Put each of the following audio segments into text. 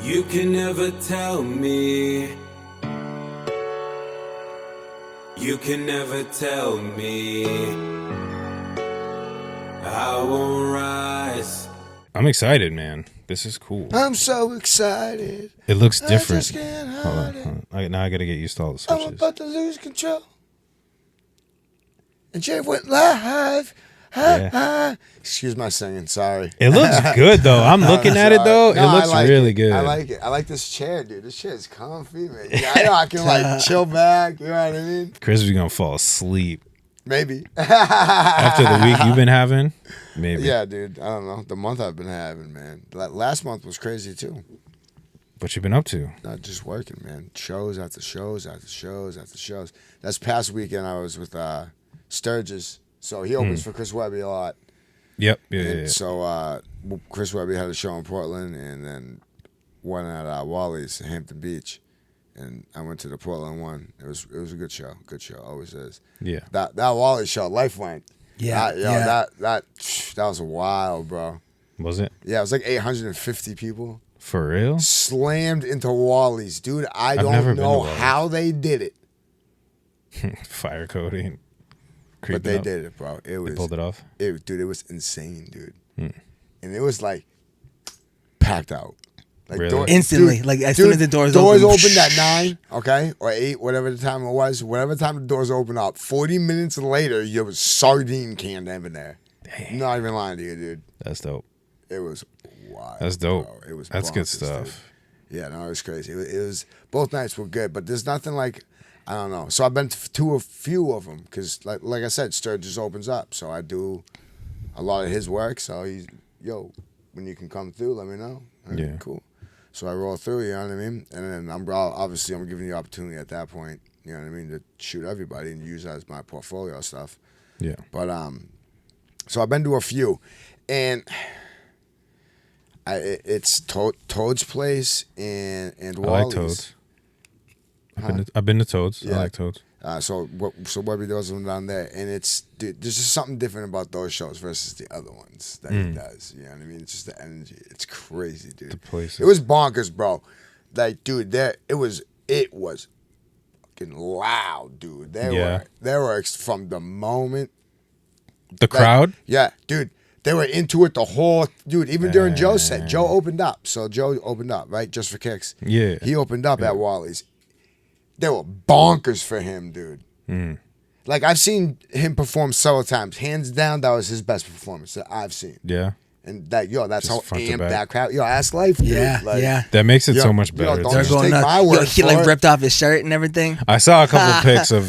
You can never tell me. You can never tell me. I won't rise. I'm excited, man. This is cool. I'm so excited. It looks I different. just can't Hold hide on. Now I gotta get used to all the I'm switches. about to lose control. And Jay went live. Excuse my singing. Sorry. It looks good though. I'm looking at it though. No, It looks really good. I like it. I like this chair, dude. This chair is comfy, man. Yeah, I know I can like chill back. You know what I mean? Chris is gonna fall asleep Maybe. after the week you've been having. Maybe. Yeah, dude. I don't know. The month I've been having, man. Last month was crazy too. What you been up to? Not just working, man. Shows after shows after shows after shows. That's past weekend I was with Sturgis. So he opens for Chris Webby a lot. Yep. Yeah. So Chris Webby had a show in Portland and then one at Wally's, Hampton Beach. And I went to the Portland one. It was a good show. Good show. Always is. Yeah. That Wally show, L.Y.F.E went. Yeah. That was wild, bro. Was it? Yeah, it was like 850 people. For real? Slammed into Wally's. Dude, I never don't been to know Wally's. how they did it. Fire coating. But they did it, bro. They pulled it off. Dude, it was insane, dude. And it was like packed out. Like Really? Instantly, dude, like as soon as the doors opened opened at 9, okay, or 8, whatever the time it was. Whatever time the doors opened up, 40 minutes later, there was sardine can in there. Dang. Not even lying to you, dude. That's dope. It was wild. That's dope. Bro. It was. That's good bonkers, stuff. dude. Yeah, no, it was crazy. It was both nights were good, but there's nothing like I don't know. So I've been to a few of them because, like I said, Sturgis opens up, so I do a lot of his work. So he's when you can come through, let me know. Yeah, cool. So I roll through, you know what I mean? And then I'm giving you the opportunity at that point, you know what I mean, to shoot everybody and use that as my portfolio stuff. Yeah. But so I've been to a few, and it's Toad's Place and I Wally's. like Toads. I've been to Toads. Yeah. I like Toads. So Webby does them down there, and dude, there's just something different about those shows versus the other ones that he does. You know what I mean? It's just the energy. It's crazy, dude. The places. It was bonkers, bro. Like, dude, it was fucking loud, dude. They were from the moment. The crowd. Yeah, dude. They were into it the whole, dude. Even during Joe's set, Joe opened up. So Joe opened up, right, just for kicks. Yeah. He opened up at Wally's. They were bonkers for him, dude. Like, I've seen him perform several times. Hands down, that was his best performance that I've seen. Yeah. And that's Just how front to amped back. that crowd. Ask L.Y.F.E, dude. Yeah, Like, yeah. That makes it so much better. don't They're just going take nuts. my word He for like it. ripped off his shirt and everything. I saw a couple pics of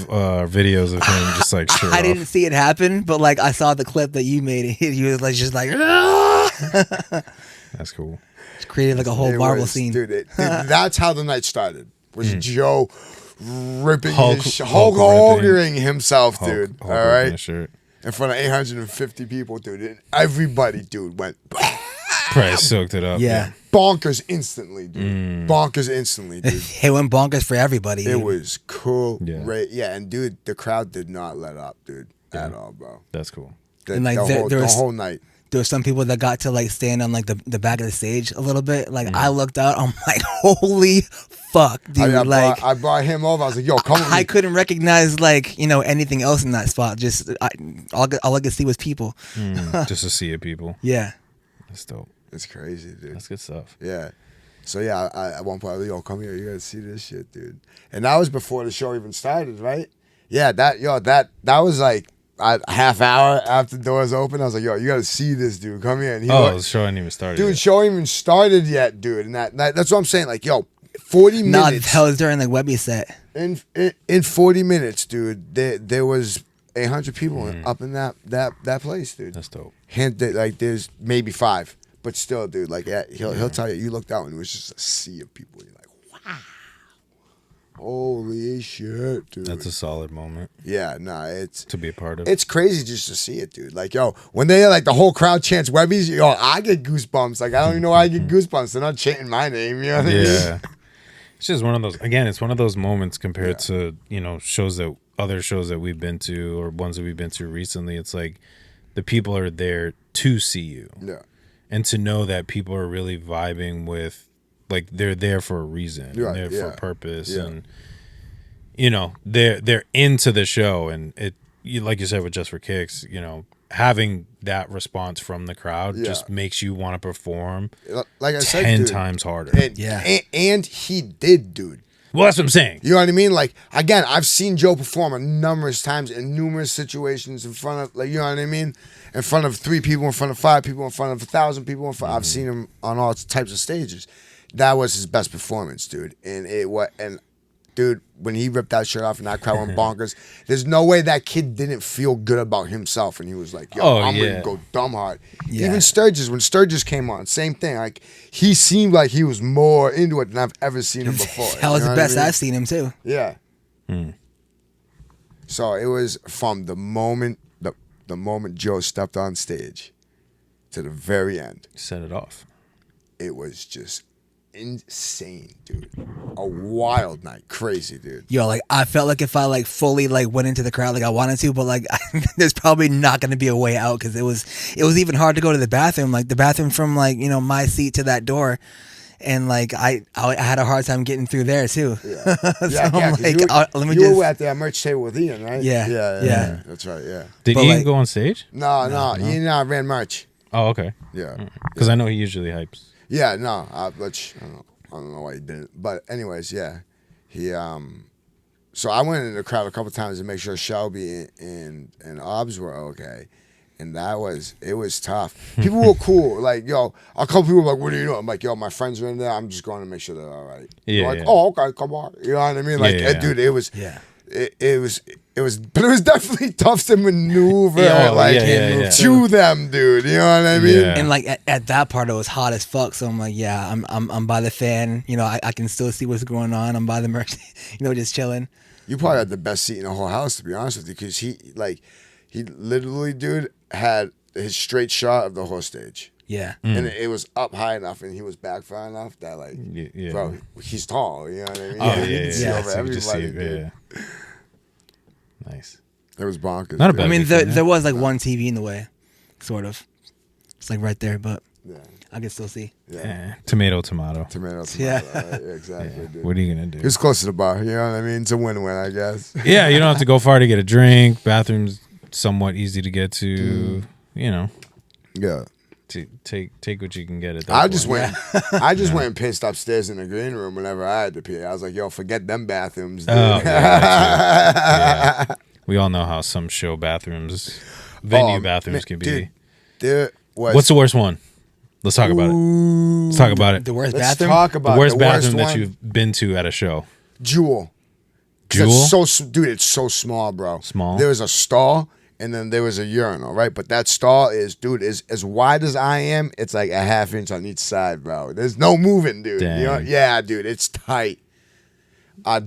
videos of him just like shirt I off. didn't see it happen, but like I saw the clip that you made. He was like just like That's cool. created like a whole It Marvel was- scene. Dude, that's how the night started. Was Joe ripping Hulk Hulk Hogan himself, dude. Hulk all ripping right? his shirt. In front of 850 people, dude. And everybody, dude, went Probably soaked it up. Yeah. bonkers instantly, dude. Bonkers instantly, dude. It went bonkers for everybody. It was cool. Yeah. Yeah, and dude, the crowd did not let up, dude, at all, bro. That's cool. And, like, the there was- whole night. There were some people that got to like stand on like the back of the stage a little bit. Like I looked out, I'm like, holy fuck, dude! I brought him over. I was like, yo, come with me. I couldn't recognize like anything else in that spot. Just all I could see was people. Just to see it, people. Yeah. That's dope. It's crazy, dude. That's good stuff. Yeah. So yeah, I at one point I was like, yo, come here, you gotta see this shit, dude. And that was before the show even started, right? Yeah, that was like a half hour after the doors open. I was like, yo, you gotta see this, dude. Come here. And he The show hadn't even started. dude, yet. show ain't even started yet, dude. And that's what I'm saying. Like, yo, 40 No, minutes. that was during like Webby set. In 40 minutes, dude, there was 800 people up in that place, dude. That's dope. Like there's maybe 5, but still, dude. Like he'll tell you. You looked out and it was just a sea of people. You're like, wow, holy shit, dude. That's a solid moment Yeah, nah, it's to be a part of. it's crazy just to see it, dude. Like, yo, when they like the whole crowd chants Webby's, yo, I get goosebumps. Like, I don't even know why I get goosebumps. They're not chanting my name, you know what I mean? Yeah. It's just one of those. Again, it's one of those moments compared to other shows that we've been to or ones that we've been to recently. It's like the people are there to see you, Yeah. and to know that people are really vibing with like they're there for a reason. Right, and they're for yeah. a purpose, Yeah. and they're into the show, and like you said with Just for Kicks, having that response from the crowd Yeah. just makes you want to perform Like I said, 10 dude, times harder. and he did, dude. Well, that's what I'm saying. You know what I mean? Like, again, I've seen Joe perform a numerous times in numerous situations in front of, like, you know what I mean? In front of 3 people, in front of 5 people, in front of 1,000 people. I've seen him on all types of stages. That was his best performance, dude. And dude, when he ripped that shirt off and that crowd went bonkers, there's no way that kid didn't feel good about himself. And he was like, yo, I'm going to go dumb hard. Yeah. Even Sturgis, when Sturgis came on, same thing. Like, he seemed like he was more into it than I've ever seen him before. That was You know the what best I mean? I've seen him too. Yeah. So it was from the moment the moment Joe stepped on stage to the very end. Set it off. It was just insane, dude. A wild night, crazy, dude. Yo, like I felt like if I like fully like went into the crowd like I wanted to, but like there's probably not going to be a way out because it was even hard to go to the bathroom. Like the bathroom from like my seat to that door. And like I had a hard time getting through there too. Yeah, So yeah, I'm 'cause like, let me you just. were at that merch table with Ian, right? Yeah, yeah. That's right. Yeah. Did But, Ian like- go on stage? No. Ian and I ran merch. Oh, okay. Yeah. Because I know he usually hypes. Yeah. No. Which I don't know why he didn't. But anyways, yeah. He So I went in the crowd a couple times to make sure Shelby and Obbs were okay. And it was tough. People were cool. Like, yo, a couple people were like, what are you doing? I'm like, yo, my friends are in there. I'm just going to make sure they're all right. Yeah, They're like, yeah. oh, okay, come on. You know what I mean? Like, Yeah. dude, it was, Yeah. it was, but it was definitely tough to maneuver, Yeah, like, yeah. to them, dude. You know what I mean? Yeah. And like at that part, it was hot as fuck. So I'm like, yeah, I'm by the fan. I can still see what's going on. I'm by the merch, just chilling. You probably had the best seat in the whole house, to be honest with you, because he literally, dude, had his straight shot of the whole stage. Yeah. And it was up high enough, and he was back far enough that, like, Yeah. bro, he's tall. You know what I mean? Oh, You can see yeah. over So you just see everybody. it, Dude. yeah. Nice. It was bonkers. Not a dude. bad I mean, weekend, there was like one TV in the way, sort of. It's like right there, but Yeah. I can still see. Yeah. Tomato. Tomato. Yeah. Right? Exactly, dude. What are you going He to was do? close to the bar. You know what I mean? It's a win-win, I guess. Yeah, you don't have to go far to get a drink. Bathroom's somewhat easy to get to, Yeah. to take what you can get at that I point. just went. I just went and pissed upstairs in the green room whenever I had to pee. I was like, "Yo, forget them bathrooms." Dude. Oh, yeah. We all know how some show bathrooms, venue bathrooms can be. Dude, there was. What's the worst one? Let's talk about it. Let's talk about it. The worst Let's bathroom. talk The about worst the bathroom that one. you've been to at a show. Jewel. 'Cause Jewel? It's dude, it's so small, bro. Small? There was a stall, and then there was a urinal, right? But that stall is as wide as I am. It's like a half inch on each side, bro. There's no moving, dude. Dang. You know? Yeah, dude, it's tight.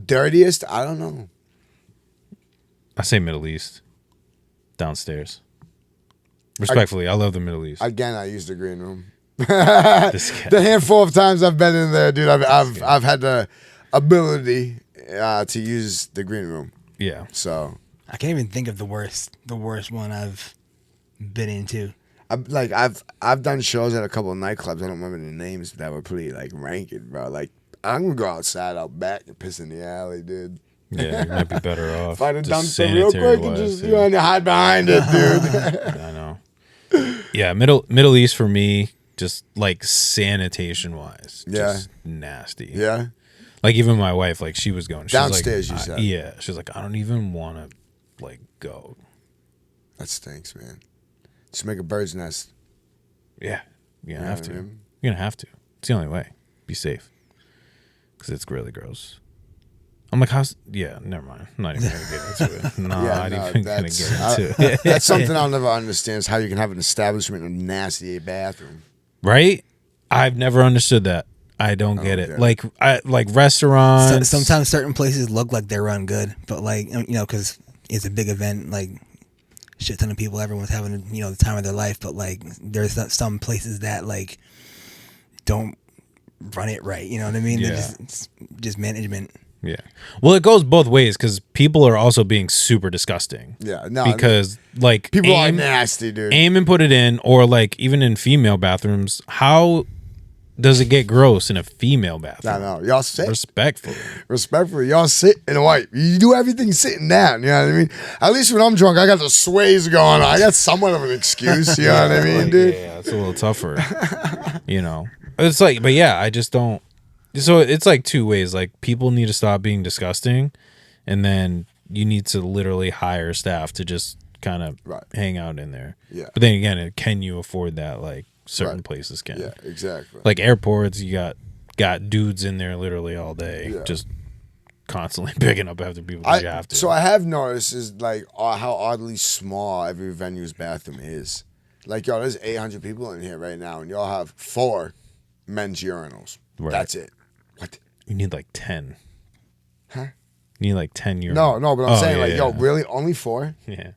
Dirtiest? I don't know. I say Middle East. Downstairs. Respectfully, I love the Middle East. Again, I used the green room. This guy. The handful of times I've been in there, dude, I've had the ability to use the green room. Yeah. So I can't even think of the worst one I've been into. I've done shows at a couple of nightclubs. I don't remember the names that were pretty like ranking, bro. Like I'm gonna go outside, out back, and piss in the alley, dude. Yeah, you might be better off. Find a just dumpster real quick and sanitary-wise, just yeah. hide behind it, dude. I know. Yeah, Middle East for me, just like sanitation wise, Yeah. just nasty. Yeah. Like even my wife, like she was going she's Downstairs, like, you said. yeah. She's like, I don't even want to like go. That stinks, man. Just make a bird's nest. Yeah, you're gonna Yeah, have to. man. You're gonna have to. It's the only way. Be safe, because it's really gross. I'm like, how's? Yeah, never mind. I'm not even gonna get into it. No, Yeah, not no, even gonna that's- get into it. That's something I'll never understand is how you can have an establishment in a nasty bathroom. Right? I've never understood that. I don't get it. get it. Like restaurants. Sometimes certain places look like they're run good, but like because it's a big event, like shit ton of people, everyone's having the time of their life. But like there's some places that like don't run it right. You know what I mean? Yeah. It's just management. Yeah. Well, it goes both ways because people are also being super disgusting. Yeah, no, Because like people are aim nasty, dude. and put it in, or like even in female bathrooms, how does it get gross in a female bathroom? I know. Y'all sit. Respectfully. Y'all sit and wipe. You do everything sitting down. You know what I mean? At least when I'm drunk, I got the sways going on. I got somewhat of an excuse. You know what I mean, dude? Yeah, it's a little tougher. It's like, but yeah, I just don't. So it's like two ways. Like, people need to stop being disgusting, and then you need to literally hire staff to just kind of hang out in there. Yeah. But then again, can you afford that? Like, certain places can. Yeah, exactly. Like airports, you got dudes in there literally all day, just constantly picking up after people because you have to. So I have noticed is like how oddly small every venue's bathroom is. Like, yo, there's 800 people in here right now, and y'all have 4 men's urinals. Right. That's it. What? You need like 10. Huh? You need like 10 urinals. No, but I'm saying yo, really, only 4? Yeah.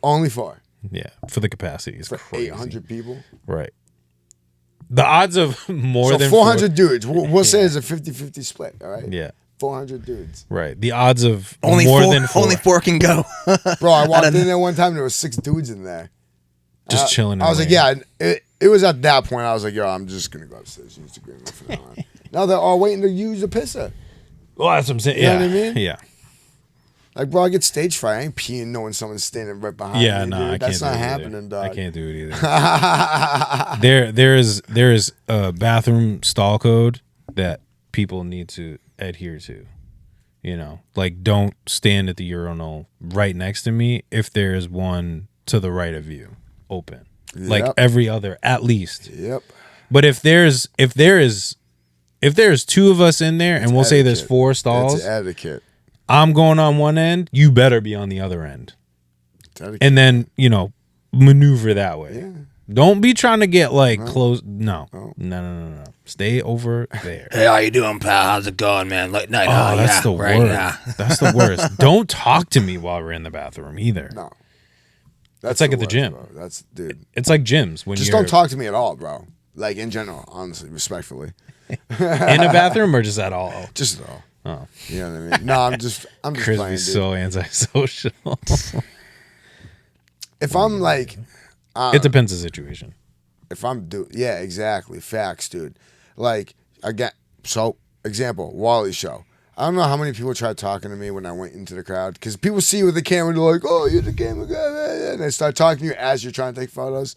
Only 4. Yeah, for the capacity is for crazy. 800 people. Right. The odds of more than 400 dudes. We'll say it's a 50-50 split. All right. Yeah. 400 dudes. Right. The odds of only more four, than 4. Only 4 can go. Bro, I walked in there one time. There was 6 dudes in there. Just chilling. I was like, yeah. It was at that point I was like, yo, I'm just gonna go upstairs. Use the green room from now on. Now they're all waiting to use the pisser. Well, that's what I'm saying. You know what I mean? Yeah. Like, bro, I get stage fright. I ain't peeing knowing someone's standing right behind me. Yeah, no, dude. I can't. That's not do it happening, either. dog. I can't do it either. there is a bathroom stall code that people need to adhere to. Like, don't stand at the urinal right next to me if there's one to the right of you open. Yep. Like every other, at least. Yep. But if there is 2 of us in there, and we'll say there's 4 stalls, it's etiquette. I'm going on one end, you better be on the other end. Etiquette. And then, maneuver that way. Yeah. Don't be trying to get like close. No. Stay over there. Hey, how you doing, pal? How's it going, man? Late night. Oh, that's the right, worst. yeah. That's the worst. Don't talk to me while we're in the bathroom either. No. That's like at the worst, gym. Bro. That's, dude. It's like gyms when Just you're don't talk to me at all, bro. Like, in general, honestly, respectfully. in a bathroom or just at all. Just at all. Oh, you know what I mean? No, I'm just Chris playing, is dude. so antisocial. If I'm like, it depends the situation. if I'm yeah, exactly, facts, dude. Like, again, so example, Wally show. I don't know how many people tried talking to me when I went into the crowd, because people see you with the camera, they're like, "Oh, you're the camera guy," and they start talking to you as you're trying to take photos.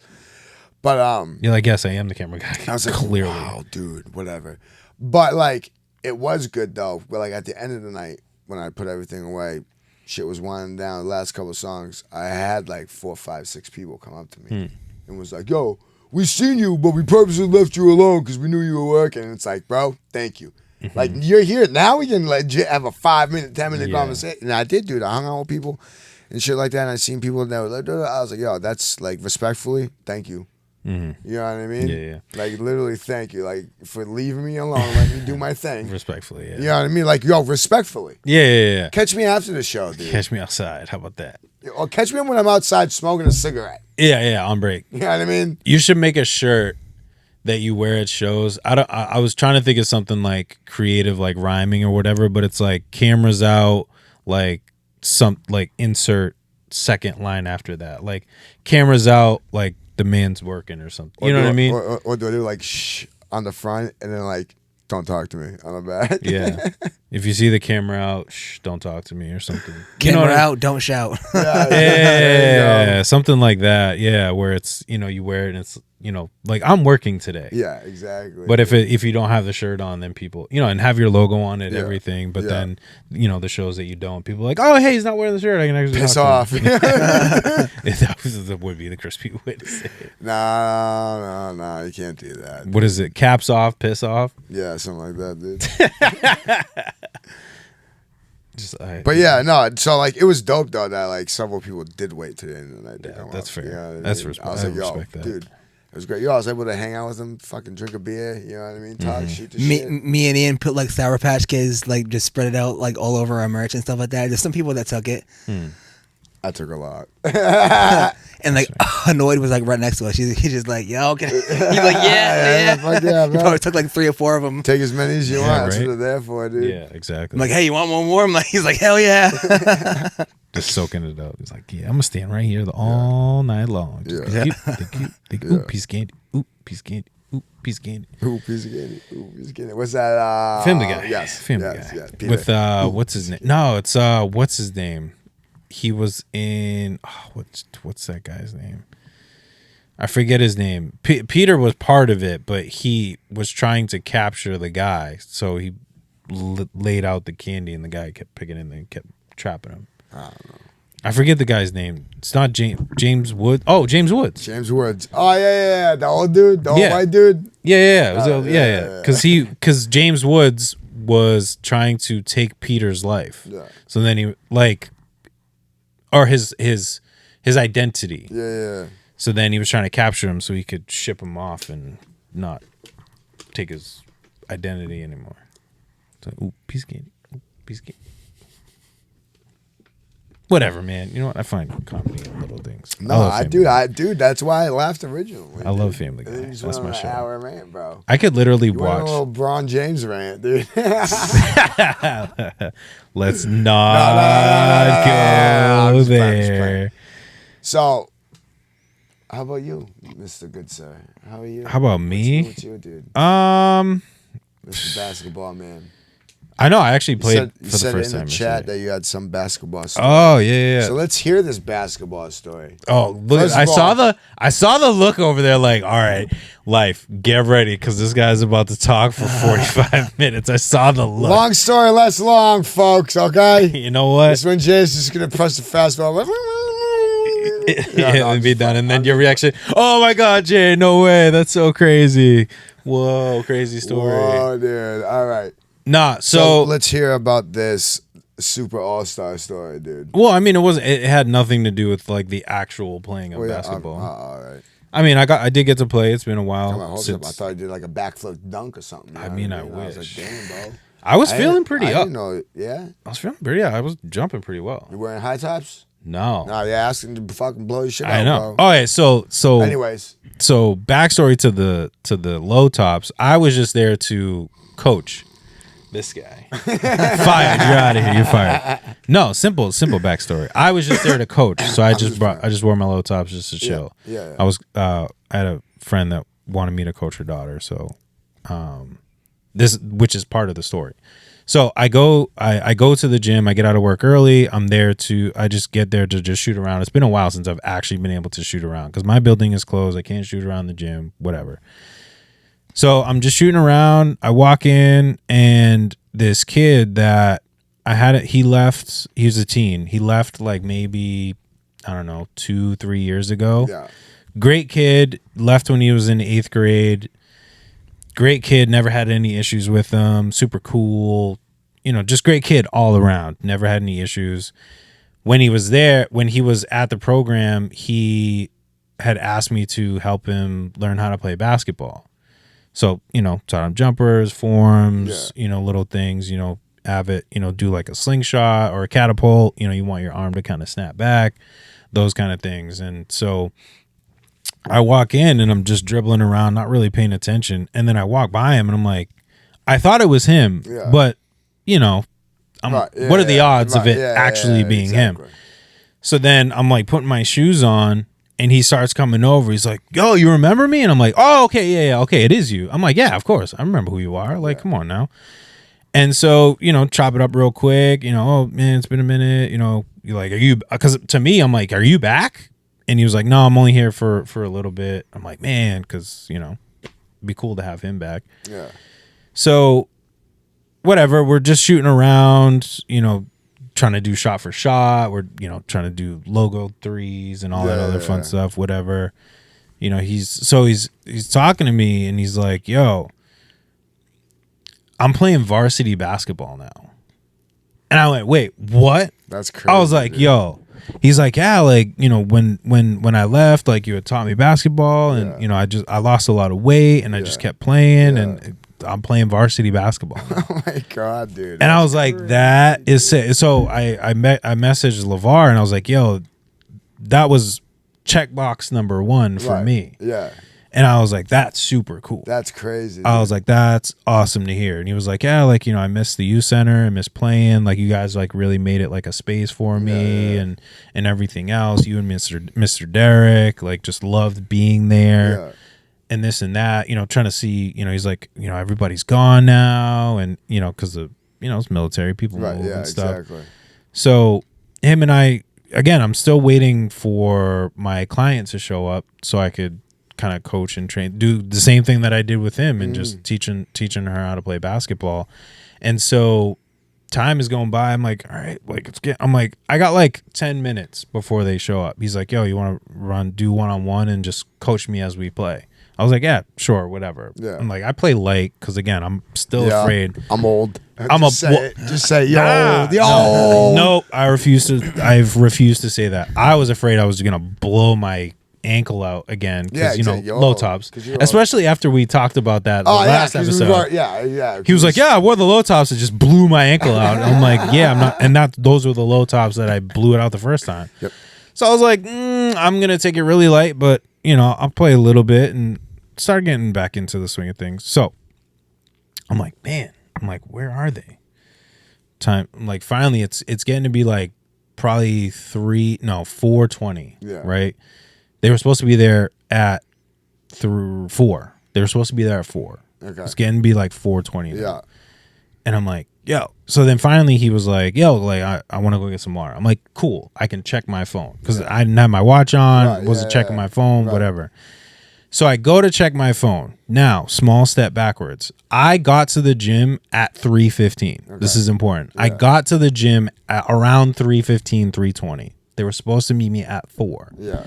But You're like, yes, I am the camera guy. I was like, clearly, wow, dude, whatever. But like, it was good though. But like at the end of the night, when I put everything away, shit was winding down. The last couple of songs, I had like 4, 5, 6 people come up to me and was like, "Yo, we seen you, but we purposely left you alone because we knew you were working." And it's like, bro, thank you. Like, you're here now. We can legit have a 5-minute, 10-minute conversation. And I did, dude. I hung out with people and shit like that. And I seen people that were like, I was like, yo, that's like, respectfully, thank you. Mm-hmm. You know what I mean? Yeah. Like, literally, thank you. Like, for leaving me alone, letting me do my thing. Respectfully, yeah. You know what I mean? Like, yo, respectfully. Yeah. Catch me after the show, dude. Catch me outside. How about that? Or catch me when I'm outside smoking a cigarette. Yeah, on break. You know what I mean? You should make a shirt that you wear at shows. I was trying to think of something like creative, like rhyming or whatever, but it's like cameras out, like insert second line after that. Like cameras out, like the man's working or something. You know what I mean? Or do I do like shh on the front and then like, don't talk to me on the back? Yeah. If you see the camera out, shh, don't talk to me or something. Camera out, don't shout. Yeah, something like that. Yeah, where it's, you wear it and it's, like I'm working today. Yeah, exactly. But if you don't have the shirt on, then people, and have your logo on it, everything. But then, the shows that you don't, people are like, oh, hey, he's not wearing the shirt. I can actually piss talk off. to him. That would be the crispy way to say it. No, you can't do that. What is it? Caps off, piss off? Yeah, something like that, dude. But yeah, no. So like, it was dope though that like several people did wait to the end of the night to come that's up. fair. You know what I mean? That's respect. I was like, yo, respect that. dude, it was great. Yo, I was able to hang out with them, fucking drink a beer. You know what I mean? Talk, shoot the shit. Me and Ian put like Sour Patch Kids, like just spread it out like all over our merch and stuff like that. There's some people that took it. I took a lot. And like Annoyed was like right next to us. He's just like, yo, okay. He's like, yeah. Fuck yeah, He bro. probably took like 3 or 4 of them. Take as many as you want. That's right? what they're there for, dude. Yeah, exactly. I'm like, hey, you want one more? I'm like, he's like, hell yeah. Just soaking it up. He's like, yeah, I'm gonna stand right here all night long. Just Yeah. Thank you. Ooh, piece of candy. Ooh, piece of candy. Ooh, piece of candy. Ooh, piece of candy. Ooh, piece of candy. What's that? Family Guy. Yes. Family yes, Guy. yes. Peter. With what's his name? No, it's what's his name? He was in what's that guy's name? I forget his name. Peter was part of it, but he was trying to capture the guy, so he laid out the candy, and the guy kept picking it and kept trapping him. I don't know. I forget the guy's name. It's not James Woods. Oh, James Woods. James Woods. Oh yeah. The old dude, the old white dude. Yeah. It was because James Woods was trying to take Peter's life. Yeah. So then he or his identity. Yeah. So then he was trying to capture him so he could ship him off and not take his identity anymore. So, ooh, piece of candy. Ooh, piece of candy. Whatever, man. You know what? I find comedy in little things. No, I do. That's why I laughed originally. I love Family Guy. That's That's my show. Hour rant, bro. I could literally You went on watch. a little Bron James rant, dude. Let's not I'm go just there. playing. So, how about you, Mr. Good Sir? How are you? How about me? What's you, dude? Um, Mr. Basketball Man. I know. I actually played You for the said first in time. the chat yesterday. that you had some basketball story. Oh yeah. So let's hear this basketball story. Oh, look! First of I saw the look over there. Like, all right, Life, get ready because this guy's about to talk for 45 minutes. I saw the look. Long story less long, folks. Okay. You know what? This when Jay's just gonna press the fast button. It'll be done, and then your reaction. Oh my God, Jay! No way! That's so crazy. Whoa, crazy story. Whoa, dude. All right. Nah, So let's hear about this Super All-Star story, dude. well, I mean, it had nothing to do with like the actual playing of Oh, yeah, basketball. all right. I mean, I did get to play. It's been a while Come on, hold up. since I thought you did like a backflip dunk or something. I mean, I was wish. like, damn, bro. I was feeling pretty I up. didn't know. Yeah. I was feeling pretty. Yeah, I was jumping pretty well. You wearing high tops? No, No, you're asking to fucking blow your shit out, I know. bro. Oh yeah, so Anyways. so backstory to the low tops. I was just there to coach this guy. Fired. You're out of here. You're fired. No, simple backstory. I was just there to coach, so I just wore my low tops just to chill. Yeah. I had a friend that wanted me to coach her daughter, so which is part of the story. So I go to the gym. I get out of work early. I just get there to just shoot around. It's been a while since I've actually been able to shoot around because my building is closed. I can't shoot around the gym, whatever. So I'm just shooting around. I walk in, and this kid that he left. He was a teen. He left like maybe, I don't know, 2-3 years ago. Yeah. Great kid. Left when he was in 8th grade. Great kid. Never had any issues with him. Super cool. Just great kid all around. Never had any issues. When he was at the program, he had asked me to help him learn how to play basketball. So, taught him jumpers, forms, little things, have it, do like a slingshot or a catapult. You want your arm to kind of snap back, those kind of things. And so I walk in and I'm just dribbling around, not really paying attention. And then I walk by him and I'm like, I thought it was him, but, what are the odds of it actually being him? So then I'm like putting my shoes on. And he starts coming over. He's like, yo, you remember me? And I'm like, oh, okay, yeah, okay, it is you. I'm like, yeah, of course. I remember who you are. Like, come on now. And so, chop it up real quick. Oh, man, it's been a minute. You're like, are you, because to me, I'm like, are you back? And he was like, no, I'm only here for a little bit. I'm like, man, because, it'd be cool to have him back. Yeah. So, whatever, we're just shooting around, trying to do shot for shot. We're, trying to do logo threes and all that other fun stuff, whatever. He's talking to me and he's like, yo, I'm playing varsity basketball now. And I went, wait, what? That's crazy. I was like, dude. yo. He's like, yeah, like, when I left, like, you had taught me basketball and, I lost a lot of weight and I just kept playing and I'm playing varsity basketball. Oh my God, dude. And I was like, that is sick. So I messaged LeVar and I was like, yo, that was checkbox number 1 for me. Yeah. And I was like, that's super cool. That's crazy. I was like, that's awesome to hear. And he was like, yeah, like, I miss the youth center. I miss playing. Like, you guys like really made it like a space for me and everything else. You and Mr. Derek, like, just loved being there. and this and that, trying to see, he's like, everybody's gone now, and because of it's military, people Right. move Yeah. and stuff. Exactly. So him and I, again, I'm still waiting for my client to show up so I could kind of coach and train, do the same thing that I did with him, and just teaching her how to play basketball. And so time is going by. I'm like, all right, like I'm like, I got like 10 minutes before they show up. He's like, yo, you want to do one-on-one and just coach me as we play? I was like, yeah, sure, whatever. Yeah. I'm like, I play light because, again, I'm still afraid. I'm old. Just say yo, nah, Nope, I've refused to say that. I was afraid I was gonna blow my ankle out again because low tops, especially after we talked about that last episode. He was like, yeah, I wore the low tops, it just blew my ankle out. I'm like, yeah, I'm not, and those were the low tops that I blew it out the first time. Yep. So I was like, I'm gonna take it really light, but I'll play a little bit and start getting back into the swing of things. So I'm like, where are they? Like finally it's getting to be like probably 4:20. Yeah. Right. They were supposed to be there at 4. They were supposed to be there at 4. Okay. It's getting to be like 4:20. Yeah. And I'm like, yo. So then finally he was like, yo, like I want to go get some water. I'm like, cool. I can check my phone because I didn't have my watch on. Right, wasn't checking my phone, Right. whatever. So I go to check my phone. Now, small step backwards. I got to the gym at 3:15. Okay. This is important. Yeah. I got to the gym at around 3:15, 3:20. They were supposed to meet me at 4. Yeah.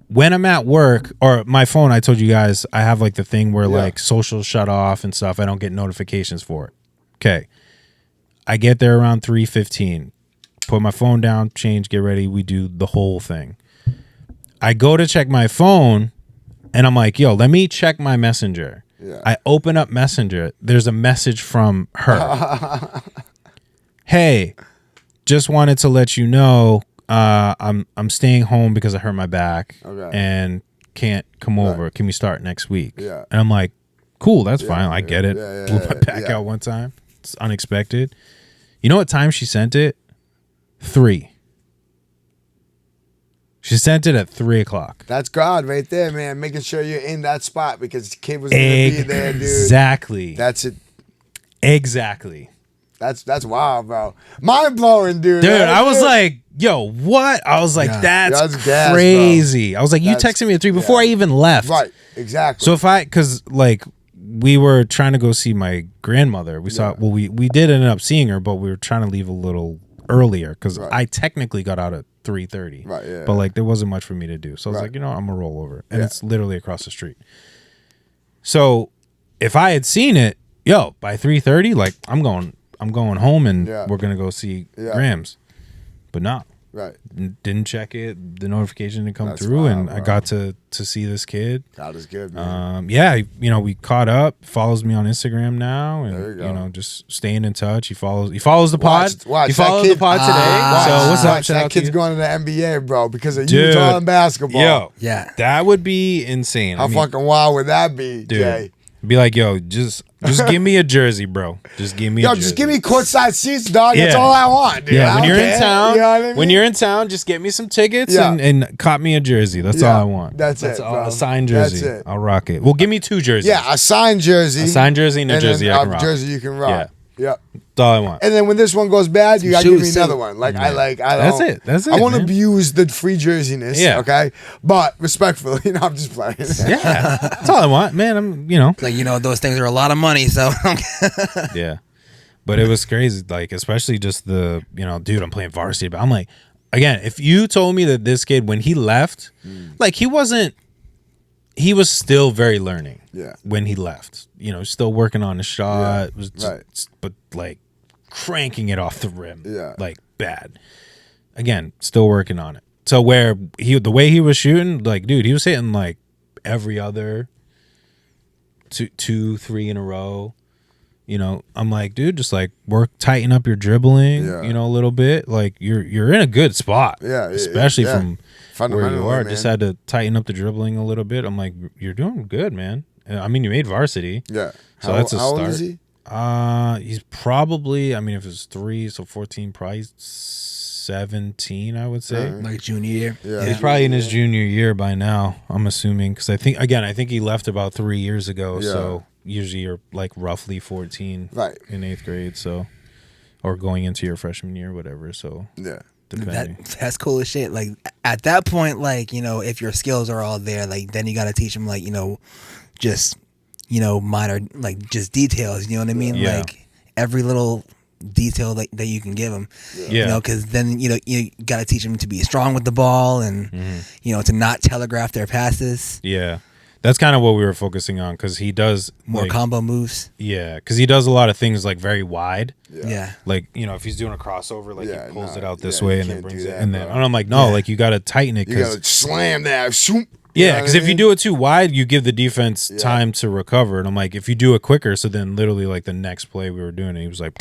When I'm at work, or my phone, I told you guys, I have like the thing where like social shut off and stuff. I don't get notifications for it. Okay. I get there around 3:15. Put my phone down, change, get ready. We do the whole thing. I go to check my phone. And I'm like, yo, let me check my messenger. Yeah. I open up Messenger. There's a message from her. Hey, just wanted to let you know I'm staying home because I hurt my back and can't come over. Can we start next week? Yeah. And I'm like, cool, that's fine. I get it. Blew my back out one time. It's unexpected. You know what time she sent it? 3. She sent it at 3:00. That's God right there, man. Making sure you're in that spot because the kid was going to be there, dude. Exactly. That's it. Exactly. That's wild, bro. Mind blowing, dude. Dude, I was like, yo, what? I was like, that's gas, crazy. Bro. I was like, you texted me at 3 before I even left. Right, exactly. So because like we were trying to go see my grandmother. We saw, we did end up seeing her, but we were trying to leave a little earlier because I technically got out at 3:30. Right, yeah. But like there wasn't much for me to do. So I was like, I'm gonna roll over. And it's literally across the street. So if I had seen it, by 3:30, like I'm going home and we're gonna go see Grams. But no. Right. Didn't check it. The notification didn't come through, and I got to see this kid. God is good, man. We caught up. Follows me on Instagram now, and just staying in touch. He follows the pod. Watch, he followed the pod today. So what's up? That kid's going to the NBA, bro, because of Utah and basketball. Yo, that would be insane. How fucking wild would that be, Jay? Be like, yo, just give me a jersey, bro. Just give me a jersey. Just give me courtside seats, dog. That's all I want, dude. Yeah, when you're in town, you know what I mean? When you're in town, just get me some tickets and cop me a jersey. That's all I want. That's it, all, bro. a signed jersey. That's it. I'll rock it. Well, give me 2 jerseys. Yeah, a signed jersey. A signed jersey and a jersey I can rock. Jersey you can rock. Yeah. Yep. That's all I want. And then when this one goes bad, you gotta give me another one. Like That's it. I won't abuse the free jerseyness. Yeah. Okay. But respectfully, I'm just playing. Yeah. That's all I want, man. I'm like those things are a lot of money, so yeah. But it was crazy, like especially just the dude, I'm playing varsity, but I'm like, again, if you told me that this kid when he left, like he was still very learning. Yeah. When he left, still working on the shot, was just, but like cranking it off the rim, like bad. Again, still working on it. So where the way he was shooting, like dude, he was hitting like every other 2, 3 in a row. I'm like, dude, just like tighten up your dribbling, a little bit. Like you're in a good spot, especially from where you are. Man. Just had to tighten up the dribbling a little bit. I'm like, you're doing good, man. I mean, you made varsity, so that's a start. How old is he? He's probably, if it's 3, so 14, probably 17, I would say. Like junior year. Yeah. He's probably in his junior year by now, I'm assuming, because I think he left about 3 years ago. Yeah. So usually you're like roughly 14 Right. in 8th grade, so, or going into your freshman year, whatever. So Yeah. depending. That's cool as shit. Like at that point, like, you know, if your skills are all there, like then you got to teach them, like, you know, just, you know, minor, like just details. You know what I mean? Yeah. Like every little detail that you can give them. Yeah. You know, because then you got to teach them to be strong with the ball and you know, to not telegraph their passes. Yeah. That's kind of what we were focusing on, because he does More like, combo moves. yeah, because he does a lot of things like very wide. Yeah. Like, you know, if he's doing a crossover, like Yeah, he pulls no, it out this yeah, way you and then can't brings do it, that, and then bro. and I'm like, no, Yeah. like you got to tighten it, You because gotta slam that. Shoop. yeah, because if you do it too wide, you give the defense Yeah. time to recover. And I'm like, if you do it quicker, so then literally like the next play we were doing it, he was like,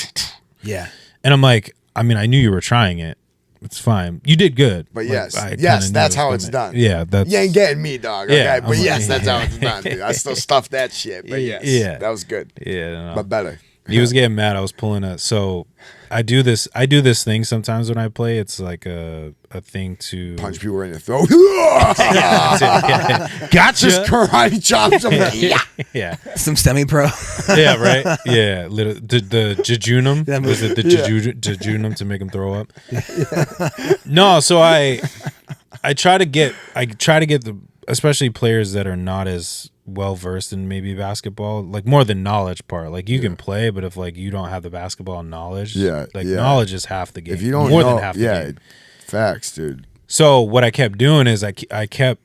Yeah. and I'm like, I mean, I knew you were trying it. It's fine. You did good. But Like, yes, I kinda yes, knew that's it was how it's coming. done. Yeah, that's You ain't getting me, dog. Yeah, Okay, I'm but like- yes, that's how it's done, dude. I still stuff that shit, but yes, Yeah. that was good, yeah. No. but better. He was getting mad. I was pulling a. So I do this thing sometimes when I play. It's like a thing to Punch people in the throat. Gotcha. Just karate chops them. Yeah. Yeah. Some semi-pro. Yeah, right. Yeah, the jejunum. That Was it the Yeah. jejunum to make him throw up? No, so I try to get the, especially players that are not as well versed in maybe basketball, like more the knowledge part. Like you can play, but if like you don't have the basketball knowledge, Yeah, like yeah. knowledge is half the game. If you don't more know, than half the yeah, game. facts, dude. So what I kept doing is I kept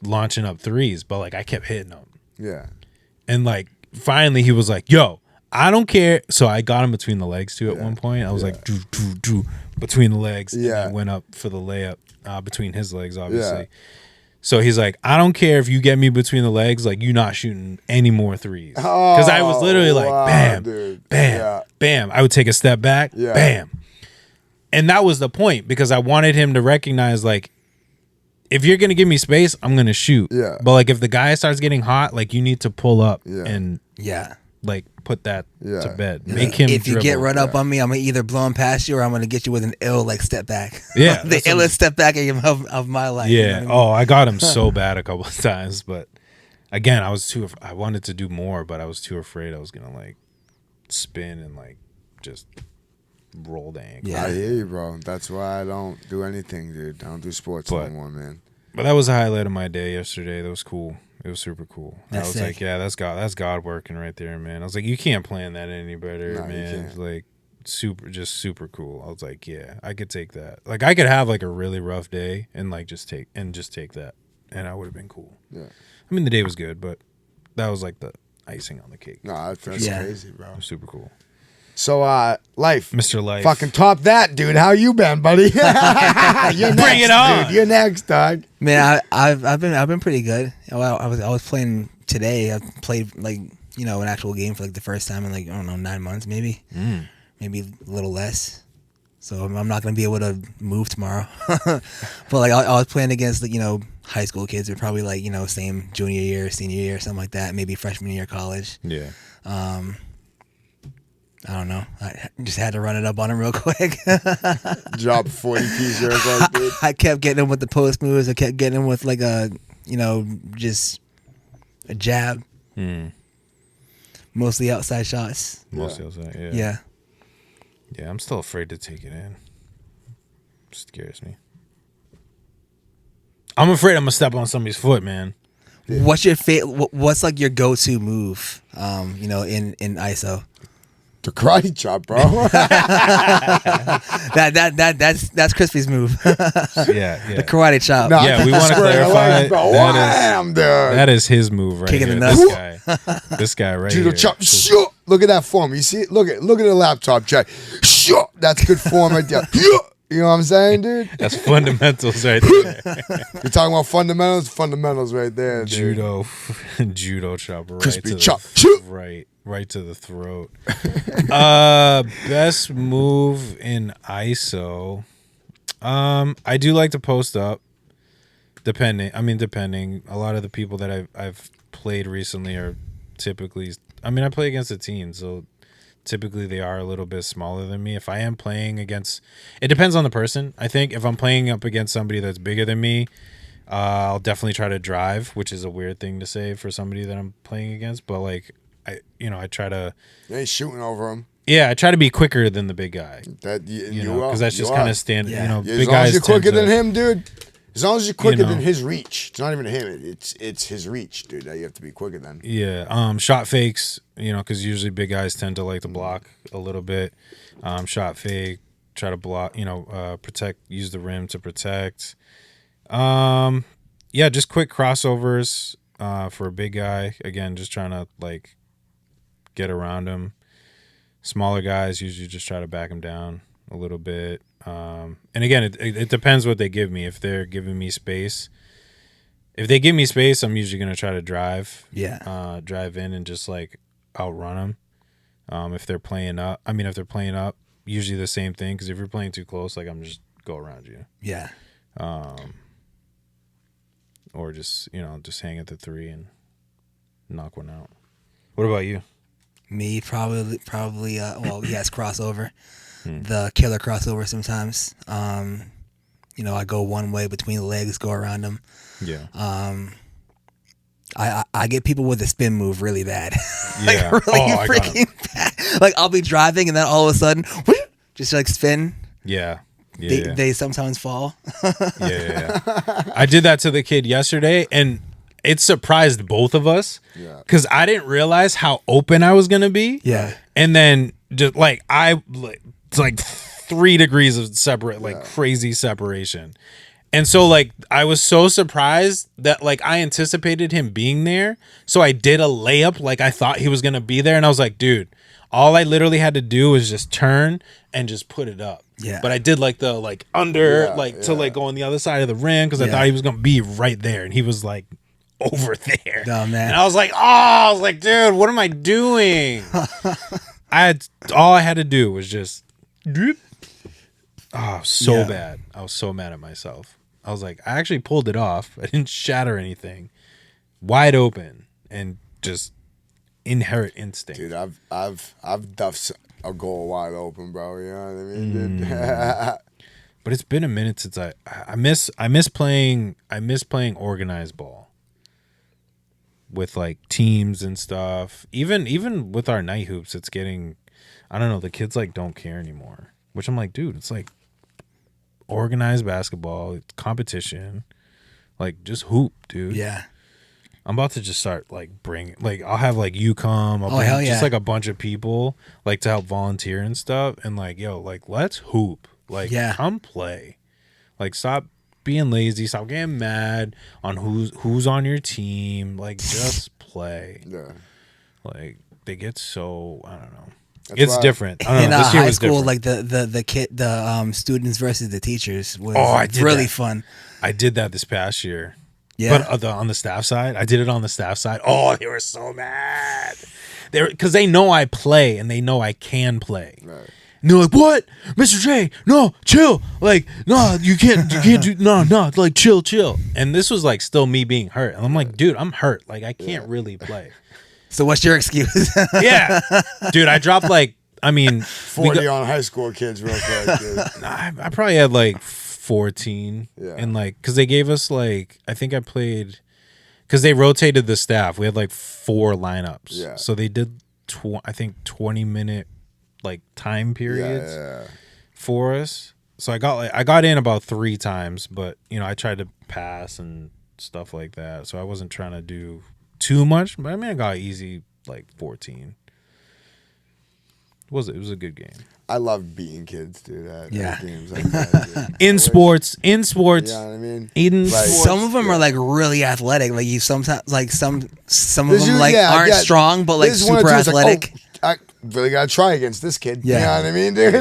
launching up threes, but like I kept hitting them. Yeah, And like finally he was like, yo, I don't care. So I got him between the legs too at one point. I was like, do, between the legs. Yeah. And I went up for the layup between his legs, obviously. Yeah. So he's like, I don't care if you get me between the legs, like you're not shooting any more threes. Because I was literally like, wow, bam, dude. bam, Yeah. bam. I would take a step back, Yeah. bam. And that was the point, because I wanted him to recognize, like, if you're gonna give me space, I'm gonna shoot. Yeah. But like if the guy starts getting hot, like you need to pull up Yeah. and Yeah. like put that Yeah. to bed. Make him If you get dribble. run up on me, I'm gonna either blow him past you or I'm gonna get you with an ill like step back. Yeah, the that's what I'm- illest step back of my life. you know Yeah. what I mean? Oh, I got him so bad a couple of times, but again, I wanted to do more, but I was too afraid I was gonna like spin and like just roll the ankle. Yeah. I hear you, bro. That's why I don't do anything, dude. I don't do sports But- no more, man. But that was a highlight of my day yesterday. That was cool. It was super cool. That's I was sick. like, yeah, that's God working right there, man. I was like, you can't plan that any better, No, you man. can't. Like super cool. I was like, yeah, I could take that. Like I could have like a really rough day and like just take that, and I would have been cool. Yeah. I mean, the day was good, but that was like the icing on the cake. No, that's Yeah. crazy, bro. It was super cool. So, Life. Mr. Life. Fucking top that, dude. How you been, buddy? You're next, Bring it on. dude. You're next, dog. Man, I've been pretty good. Well, I was playing today. I played like, you know, an actual game for like the first time in like, I don't know, 9 months maybe. Maybe a little less. So I'm not gonna be able to move tomorrow. But like I was playing against, like, you know, high school kids. They're probably like, you know, same junior year, senior year, something like that. Maybe freshman year of college. Yeah. I don't know. I just had to run it up on him real quick. Drop 40 piece real quick, dude. I kept getting him with the post moves. I kept getting him with like a, you know, just a jab. Mostly outside shots. Mostly outside. Yeah. Yeah. Yeah. I'm still afraid to take it in. Scares me. I'm afraid I'm gonna step on somebody's foot, man. What's your what's like your go-to move? You know, in ISO. The karate chop, bro. That's Crispy's move. Yeah. The karate chop. No, Yeah, we want to square clarify legs, bro. that is- Wham, dude. That is his move right Kicking here. the nuts. This guy right Judo here. chop. Shoo. Look at that form. You see it? Look at the laptop, Jack. Shoo. That's good form right there. You know what I'm saying, dude? That's fundamentals right there. You're talking about fundamentals? Fundamentals right there, dude. Judo chop right Crispy to chop. the Shoot. right to the throat. Best move in ISO. I do like to post up. Depending. A lot of the people that I've played recently are typically. I mean, I play against a team, so typically they are a little bit smaller than me. If I am playing against, it depends on the person. I think if I'm playing up against somebody that's bigger than me, I'll definitely try to drive, which is a weird thing to say for somebody that I'm playing against. But like, I try to. You ain't shooting over him. Yeah, I try to be quicker than the big guy. That You know, because that's just kind of standard. Yeah. You know, Yeah, big as long as guys you're quicker tend to- than him, dude. As long as you're quicker You know. than his reach. It's not even him. It's his reach, dude. That you have to be quicker than. Yeah, shot fakes, you know, because usually big guys tend to like to block a little bit. Shot fake, try to block, you know, protect, use the rim to protect. Yeah, just quick crossovers for a big guy. Again, just trying to like get around him. Smaller guys usually just try to back him down a little bit. And again, it depends what they give me. If they're giving me space, if they give me space, I'm usually gonna try to drive. Yeah. Drive in and just like outrun them. If they're playing up, usually the same thing. Because if you're playing too close, like I'm just go around you. Yeah. Or just just hang at the 3 and knock one out. What about you? Me probably. Well, yes, crossover. The killer crossover sometimes. I go one way between the legs, go around them. Yeah. I get people with a spin move really bad. Yeah. Like really I got 'em. freaking bad. Like I'll be driving and then all of a sudden, just like spin. Yeah. Yeah. They sometimes fall. Yeah. I did that to the kid yesterday, and it surprised both of us. Yeah. Because I didn't realize how open I was gonna be. Yeah. And then just like it's like 3 degrees of separate, like crazy separation. And so like I was so surprised that like I anticipated him being there. So I did a layup like I thought he was gonna be there, and I was like, dude, all I literally had to do was just turn and just put it up. Yeah. But I did like the like under Yeah, to like go on the other side of the rim because I Yeah. thought he was gonna be right there, and he was like over there. Oh, man. And I was like, dude, what am I doing? All I had to do was just so bad. I was so mad at myself. I was like, I actually pulled it off. I didn't shatter anything. Wide open and just inherent instinct. Dude, I've duffed a goal wide open, bro. You know what I mean, dude? But it's been a minute since I miss playing organized ball with like teams and stuff. Even with our night hoops, it's getting, I don't know, the kids like don't care anymore. Which I'm like, dude, it's like organized basketball, it's competition. Like just hoop, dude. Yeah. I'm about to just start like I'll have like you come, hell yeah. just like a bunch of people like to help volunteer and stuff, and like like let's hoop, like come play, like stop being lazy, stop getting mad on who's on your team, like just play. Yeah. Like they get so, I don't know. That's It's why- different. I don't In know. This year high was school, different. like the students versus the teachers was I did really that. fun. I did that this past year. Yeah. But on the staff side, I did it on the staff side. Oh, they were so mad. Because they know I play and they know I can play. Right. And they're like, "What, Mr. J? No, chill. Like, no, you can't do no, like chill." And this was like still me being hurt. And I'm like, dude, I'm hurt. Like I can't really play. So what's your excuse? Yeah, dude, I dropped like, I mean, 40 on high school kids real quick, dude. I probably had like 14. Yeah. And like, because they gave us like, I think I played, because they rotated the staff. We had like 4 lineups. Yeah. So they did, I think 20-minute like time periods Yeah. for us. So I got in about 3 times, but I tried to pass and stuff like that. So I wasn't trying to do too much, but I mean I got easy like 14. It was a good game. I love beating kids, dude. At games like that, dude. In sports. You know what I mean? In Like- sports. Some of them are like really athletic. Like you sometimes like some of There's them you- like yeah, aren't yeah. strong but like There's one or super two that's like, athletic. oh, I really gotta try against this kid. Yeah. You know what I mean, dude?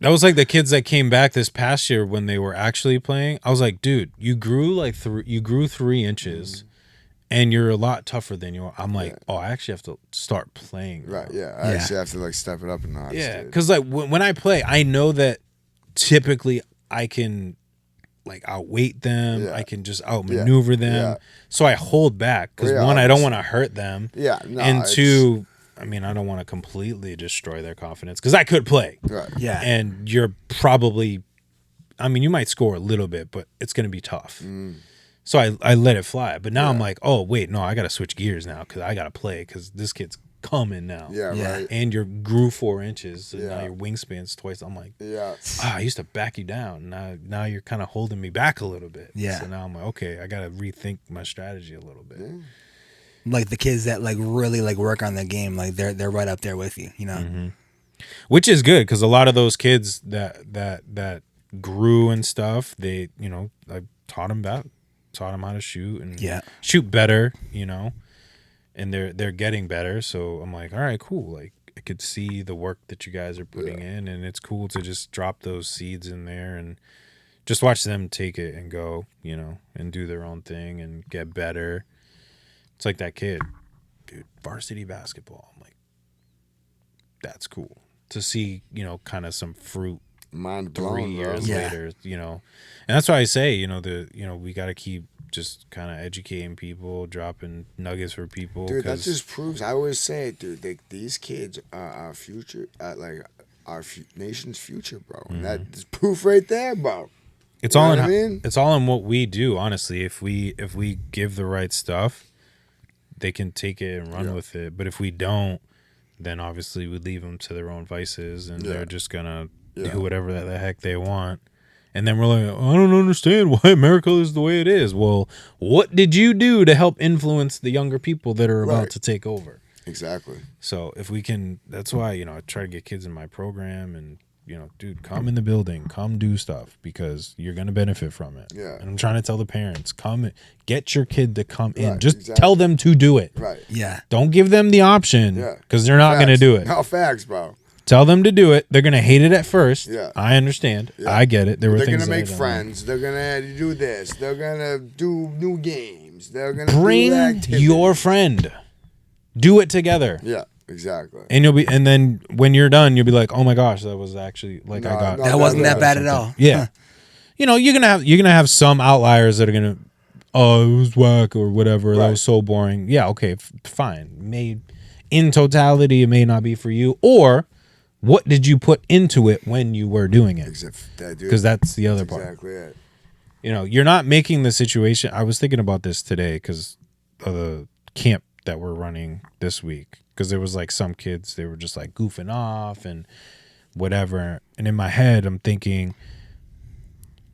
That was like the kids that came back this past year when they were actually playing. I was like, dude, you grew like 3 inches, and you're a lot tougher than you are. I'm like, oh, I actually have to start playing. Right, now. yeah. I actually have to like step it up a notch. Yeah, dude. because like when I play, I know that typically I can like outweight them. Yeah. I can just outmaneuver them. Yeah. So I hold back because Yeah, one, I don't obviously. want to hurt them. Yeah, no, and it's- 2, I mean, I don't want to completely destroy their confidence because I could play. Right. Yeah. And you're probably, I mean, you might score a little bit, but it's going to be tough. So I let it fly. But now I'm like, oh, wait, no, I got to switch gears now because I got to play because this kid's coming now. Yeah, right. And you grew 4 inches. So now Yeah. your wingspan's twice. I'm like, Yeah. I used to back you down. Now you're kind of holding me back a little bit. Yeah. So now I'm like, okay, I got to rethink my strategy a little bit. Like the kids that like really like work on the game, like they're right up there with you, you know. Which is good because a lot of those kids that grew and stuff, they, you know, I taught them how to shoot and shoot better, you know, and they're getting better. So I'm like, all right, cool. Like I could see the work that you guys are putting in, and it's cool to just drop those seeds in there and just watch them take it and go, you know, and do their own thing and get better. It's like that kid, dude, varsity basketball. I'm like, that's cool to see, you know, kind of some fruit Mind 3 blown, years bro. later, you know. And that's why I say, you know, we got to keep just kind of educating people, dropping nuggets for people. Dude, that just proves. I always say it, dude. These kids are our future, like our nation's future, bro. And that's proof right there, bro. It's You know all what in I mean? it's all in what we do, honestly. If we give the right stuff, they can take it and run with it. But if we don't, then obviously we leave them to their own vices, and they're just gonna do whatever the heck they want. And then we're like, I don't understand why America is the way it is. Well, what did you do to help influence the younger people that are about to take over? Exactly. So if we can, that's why, you know, I try to get kids in my program and, you know, dude, come in the building, come do stuff because you're going to benefit from it. Yeah. And I'm trying to tell the parents, come, get your kid to come in. Right, Just exactly. tell them to do it. Right. Yeah. Don't give them the option because they're not going to do it. No facts, bro. Tell them to do it. They're going to hate it at first. Yeah. I understand. Yeah. I get it. There were They're things gonna that I make don't friends. They're gonna do this. They're gonna do new games. They're gonna Bring do activities. your friend. Do it together. Yeah, exactly. And and then when you're done, you'll be like, oh my gosh, that was actually like No, I got no, That wasn't that bad at all. Yeah. You know, you're gonna have some outliers that are gonna, oh, it was whack or whatever. That was so boring. Yeah, okay, fine. In totality, it may not be for you. Or what did you put into it when you were doing it? Because that's the other part. Exactly it. You know, you're not making the situation. I was thinking about this today because of the camp that we're running this week. Because there was like some kids, they were just like goofing off and whatever. And in my head, I'm thinking,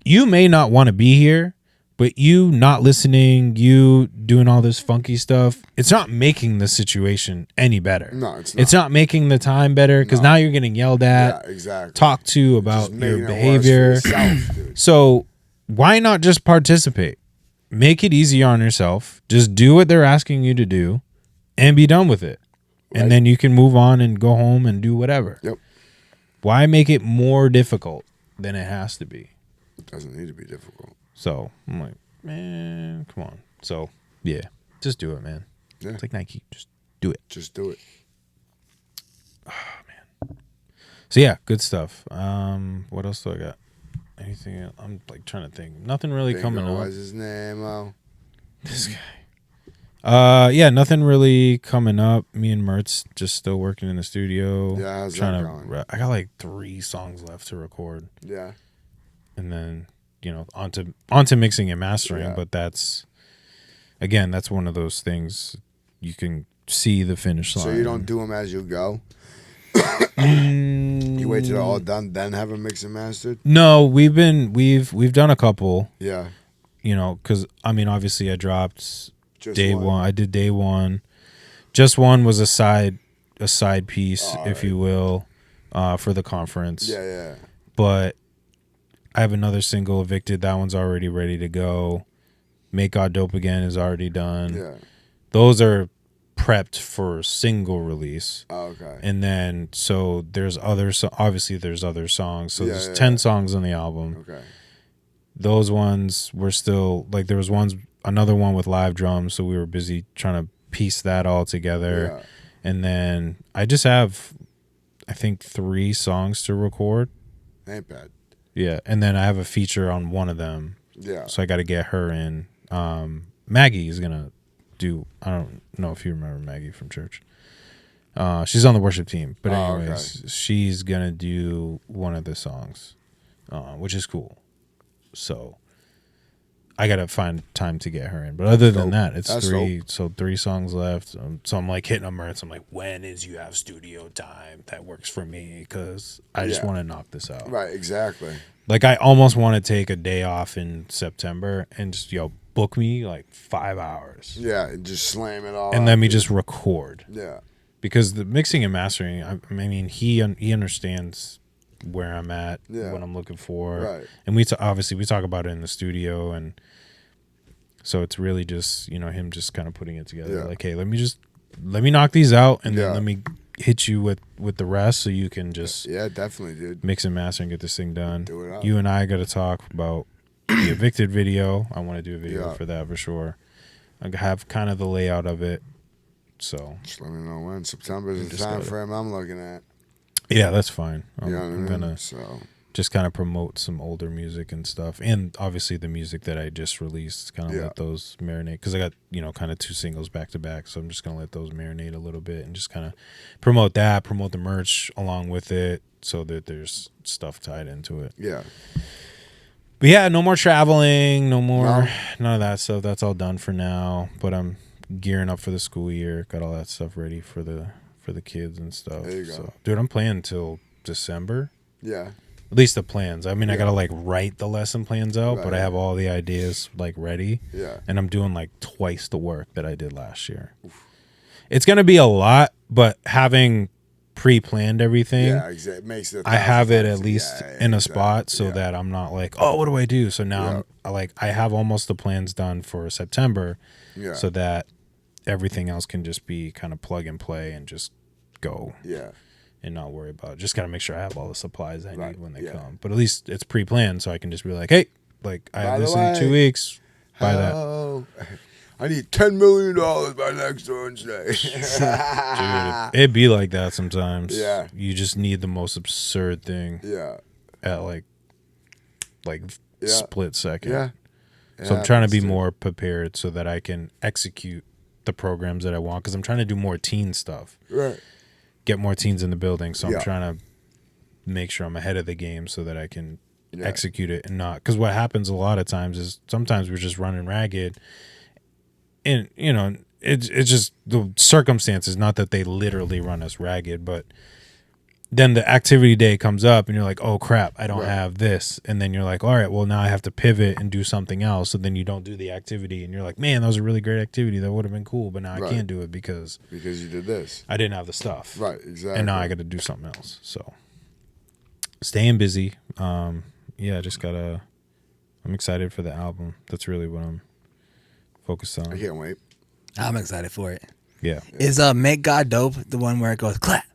you may not want to be here, but you not listening, you doing all this funky stuff, it's not making the situation any better. No, it's not. It's not making the time better because now you're getting yelled at, Yeah, exactly. talked to about Just your making it worse behavior. for yourself, dude. So why not just participate? Make it easy on yourself. Just do what they're asking you to do and be done with it. Right. And then you can move on and go home and do whatever. Yep. Why make it more difficult than it has to be? It doesn't need to be difficult. So I'm like, man, come on. So yeah, just do it, man. Yeah. It's like Nike, just do it. Just do it. So yeah, good stuff. What else do I got? Anything else? I'm like trying to think. Nothing really coming up. What's his name? Oh, This guy. Yeah, nothing really coming up. Me and Mertz just still working in the studio. Yeah, how's trying that going? I got like 3 songs left to record, yeah. and then onto mixing and mastering. Yeah. But that's one of those things you can see the finish line. So you don't do them as you go. You wait till they're all done, then have them mixed and mastered. No, we've done a couple. Yeah. You know, because I mean, obviously, I dropped Just day one. one. I did day one. Just one was a side piece, if you will, for the conference. Yeah, yeah. But I have another single, Evicted. That one's already ready to go. Make God Dope Again is already done. Yeah. Those are prepped for single release. Oh, okay. And then, so there's obviously there's other songs. So Yeah, there's yeah, 10 yeah. songs on the album. Okay. Those ones were still, like, there was another one with live drums. So we were busy trying to piece that all together. Yeah. And then I just have, I think, 3 songs to record. Ain't bad. Yeah. And then I have a feature on one of them. Yeah. So I got to get her in. Maggie is going to do, I don't know if you remember Maggie from church. She's on the worship team, but Oh, anyways, she's gonna do one of the songs, which is cool. So I gotta find time to get her in. But other than that, it's That's three. dope. So 3 songs left. So I'm like hitting them Mertz. I'm like, when is you have studio time that works for me? Because I just Yeah. want to knock this out. Right, exactly. Like I almost want to take a day off in September and just book me like 5 hours Yeah, and just slam it all and out, let me dude. just record. Yeah. Because the mixing and mastering, I mean, he understands where I'm at, Yeah. what I'm looking for, Right. and obviously we talk about it in the studio, and so it's really just him just kind of putting it together. Yeah. Like, hey, let me knock these out, and Yeah. then let me hit you with the rest, so you can just Yeah, definitely, dude. mix and master and get this thing done. Do it up. You and I got to talk about the Evicted video. I want to do a video Yeah. for that for sure. I have kind of the layout of it. So Just let me know when. September is the just time gotta- frame I'm looking at. yeah, that's fine. You know what I I'm mean? gonna So, just kind of promote some older music and stuff, and obviously the music that I just released. Kind of Yeah. let those marinate because I got kind of 2 singles back to back, so I'm just gonna let those marinate a little bit and just kind of promote the merch along with it, so that there's stuff tied into it. yeah. But yeah, no more traveling, no more No. none of that stuff. That's all done for now. But I'm gearing up for the school year. Got all that stuff ready for the kids and stuff. There you go. So, dude, I'm playing till December. Yeah. At least the plans. I mean, I Yeah. gotta like write the lesson plans out, but I Right. have all the ideas like ready. Yeah. And I'm doing like twice the work that I did last year. It's gonna be a lot, but having pre-planned everything, Yeah, exactly. It makes it. I have it at 1,000 least yeah, in a exactly. spot so Yeah. that I'm not like, oh, what do I do? So now I have almost the plans done for September, Yeah. so that everything else can just be kind of plug and play and just go Yeah. and not worry about it. Just got to make sure I have all the supplies I Right, need when they yeah. come. But at least it's pre-planned, so I can just be like, hey, like I have By the this in way, 2 weeks. Buy that. Oh, I need $10 million by next Wednesday. Dude, it'd be like that sometimes. Yeah. You just need the most absurd thing Yeah. at like Yeah. split second. Yeah. So I'm trying to be Dude. more prepared so that I can execute the programs that I want, because I'm trying to do more teen stuff, Right. get more teens in the building. So Yeah. I'm trying to make sure I'm ahead of the game so that I can Yeah. execute it and not, because what happens a lot of times is sometimes we're just running ragged, and it's just the circumstances, not that they literally run us ragged, but then the activity day comes up and you're like, oh crap, I don't Right. have this. And then you're like, all right, well now I have to pivot and do something else. So then you don't do the activity and you're like, man, that was a really great activity. That would have been cool. But now Right. I can't do it because Because you did this. I didn't have the stuff. Right. Exactly. And now I got to do something else. So staying busy. Yeah, I'm excited for the album. That's really what I'm focused I on. can't wait. I'm excited for it. Yeah. Is Make God Dope the one where it goes clap,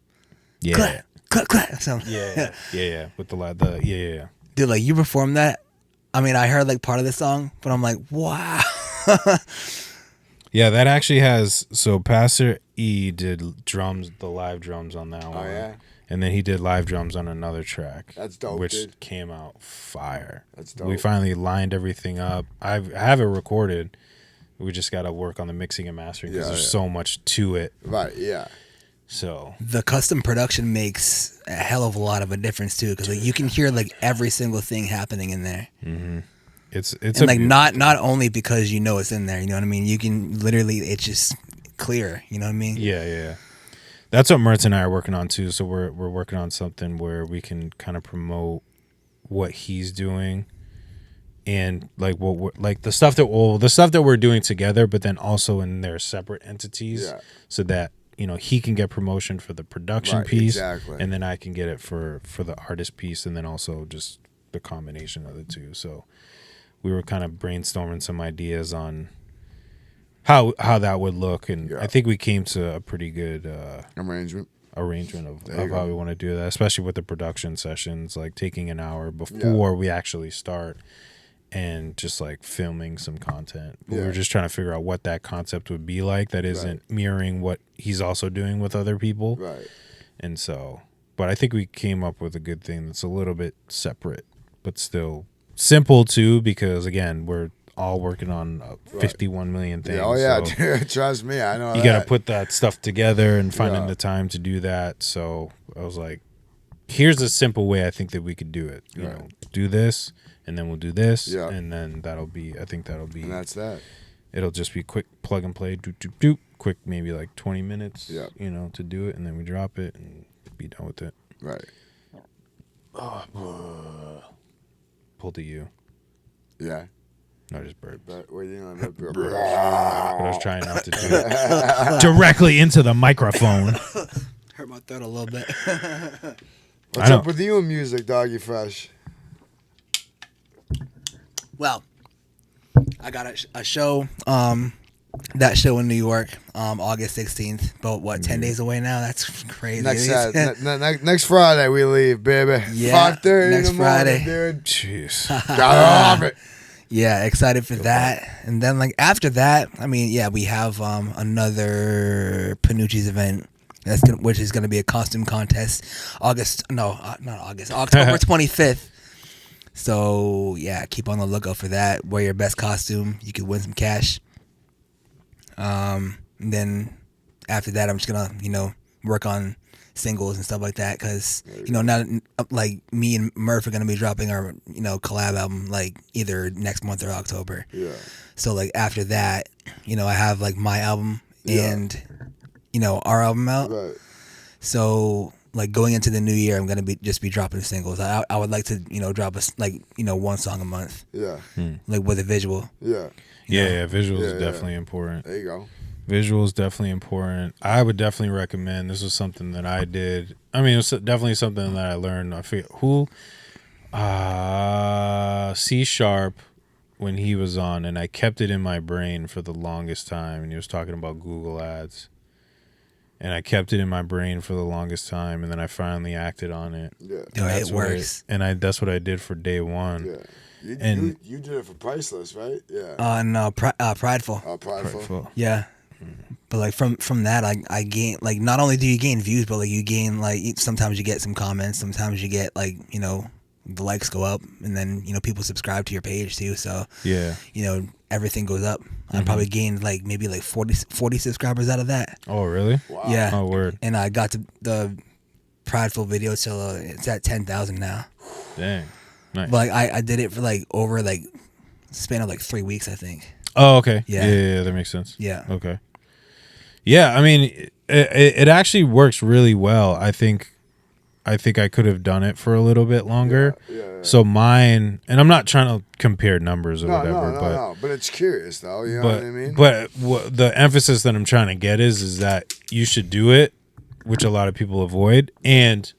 Yeah. clap, clap, clap? Something. Yeah. With the yeah. Dude, like you performed that. I mean, I heard like part of the song, but I'm like, wow. Yeah, that actually has. So Pastor E did drums, the live drums on that one. Oh, yeah? And then he did live drums on another track. That's dope, which dude. came out fire. That's dope. We finally lined everything up. I have it recorded. We just got to work on the mixing and mastering because Yeah, there's yeah. so much to it. Right. Yeah. So The custom production makes a hell of a lot of a difference too, because like you can hear like every single thing happening in there, it's and like not only because you know it's in there. You know what I mean? You can literally, it's just clear. You know what I mean? Yeah. That's what Mertz and I are working on too. So we're working on something where we can kind of promote what he's doing, and like what we're, like the stuff that we're doing together, but then also in their separate entities, Yeah. so that he can get promotion for the production Right, piece, exactly. and then I can get it for the artist piece, and then also just the combination of the two. So we were kind of brainstorming some ideas on how that would look, and Yeah. I think we came to a pretty good Arrangement. arrangement of There you how go. we want to do that, especially with the production sessions, like taking an hour before we actually start and just like filming some content. But we Yeah. were just trying to figure out what that concept would be like that isn't mirroring what he's also doing with other people. Right. And so, but I think we came up with a good thing that's a little bit separate, but still simple too, because again, we're all working on 51 million things. Yeah, oh yeah, so dude, trust me, I know. you got to put that stuff together and finding Yeah. the time to do that. So I was like, here's a simple way I think that we could do it. You know, do this, and then we'll do this, and then I think that'll be. And that's that. It'll just be quick plug and play, doop, doop, doop, quick, maybe like 20 minutes, Yeah. you know, to do it, and then we drop it and be done with it. Right. Pull to you. Yeah. No, just burp. But what you know, But I was trying not to do it directly into the microphone. Hurt my throat a little bit. what's up with you in music, Doggy Fresh? Well, I got a show. That show in New York, August 16th. But what, 10 days away now? That's crazy. Next Friday we leave, baby. Yeah, 5:30 next in the morning, Friday. dude. Jeez. Gotta love it. Yeah, excited for that. And then like after that, I mean, yeah, we have another Panucci's event. Which is going to be a costume contest, October 25th. So yeah, keep on the lookout for that. Wear your best costume, you could win some cash. And then after that, I'm just gonna work on singles and stuff like that because now like me and Murph are gonna be dropping our collab album like either next month or October. Yeah. So like after that, I have like my album and our album out. Right. So like going into the new year, I'm gonna be dropping singles. I would like to drop one song a month. Yeah. Like with a visual. Yeah. Yeah, visuals is definitely important. There you go. Visuals definitely important. I would definitely recommend. This was something that I did. I mean, it was definitely something that I learned. I forget who. C# when he was on, and I kept it in my brain for the longest time. And he was talking about Google Ads. And I kept it in my brain for the longest time, and then I finally acted on it. Yeah. It works. That's what I did for day one. Yeah. You did it for Priceless, right? Yeah. No, Prideful. Prideful. Yeah. But like from that, I gain like not only do you gain views, but like you gain like sometimes you get some comments, sometimes you get like the likes go up, and then people subscribe to your page too. So yeah, everything goes up. I probably gained like maybe like 40 subscribers out of that. Oh really? Wow. Yeah. Oh word. And I got to the Prideful video till it's at 10,000 now. Dang. Nice. But like I did it for like over like span of like 3 weeks, I think. Oh okay. Yeah. Yeah, that makes sense. Yeah. Okay. Yeah, I mean, it actually works really well. I think I could have done it for a little bit longer. Yeah. So mine, and I'm not trying to compare numbers or whatever, No. But it's curious though. You know what I mean? But the emphasis that I'm trying to get is that you should do it, which a lot of people avoid, and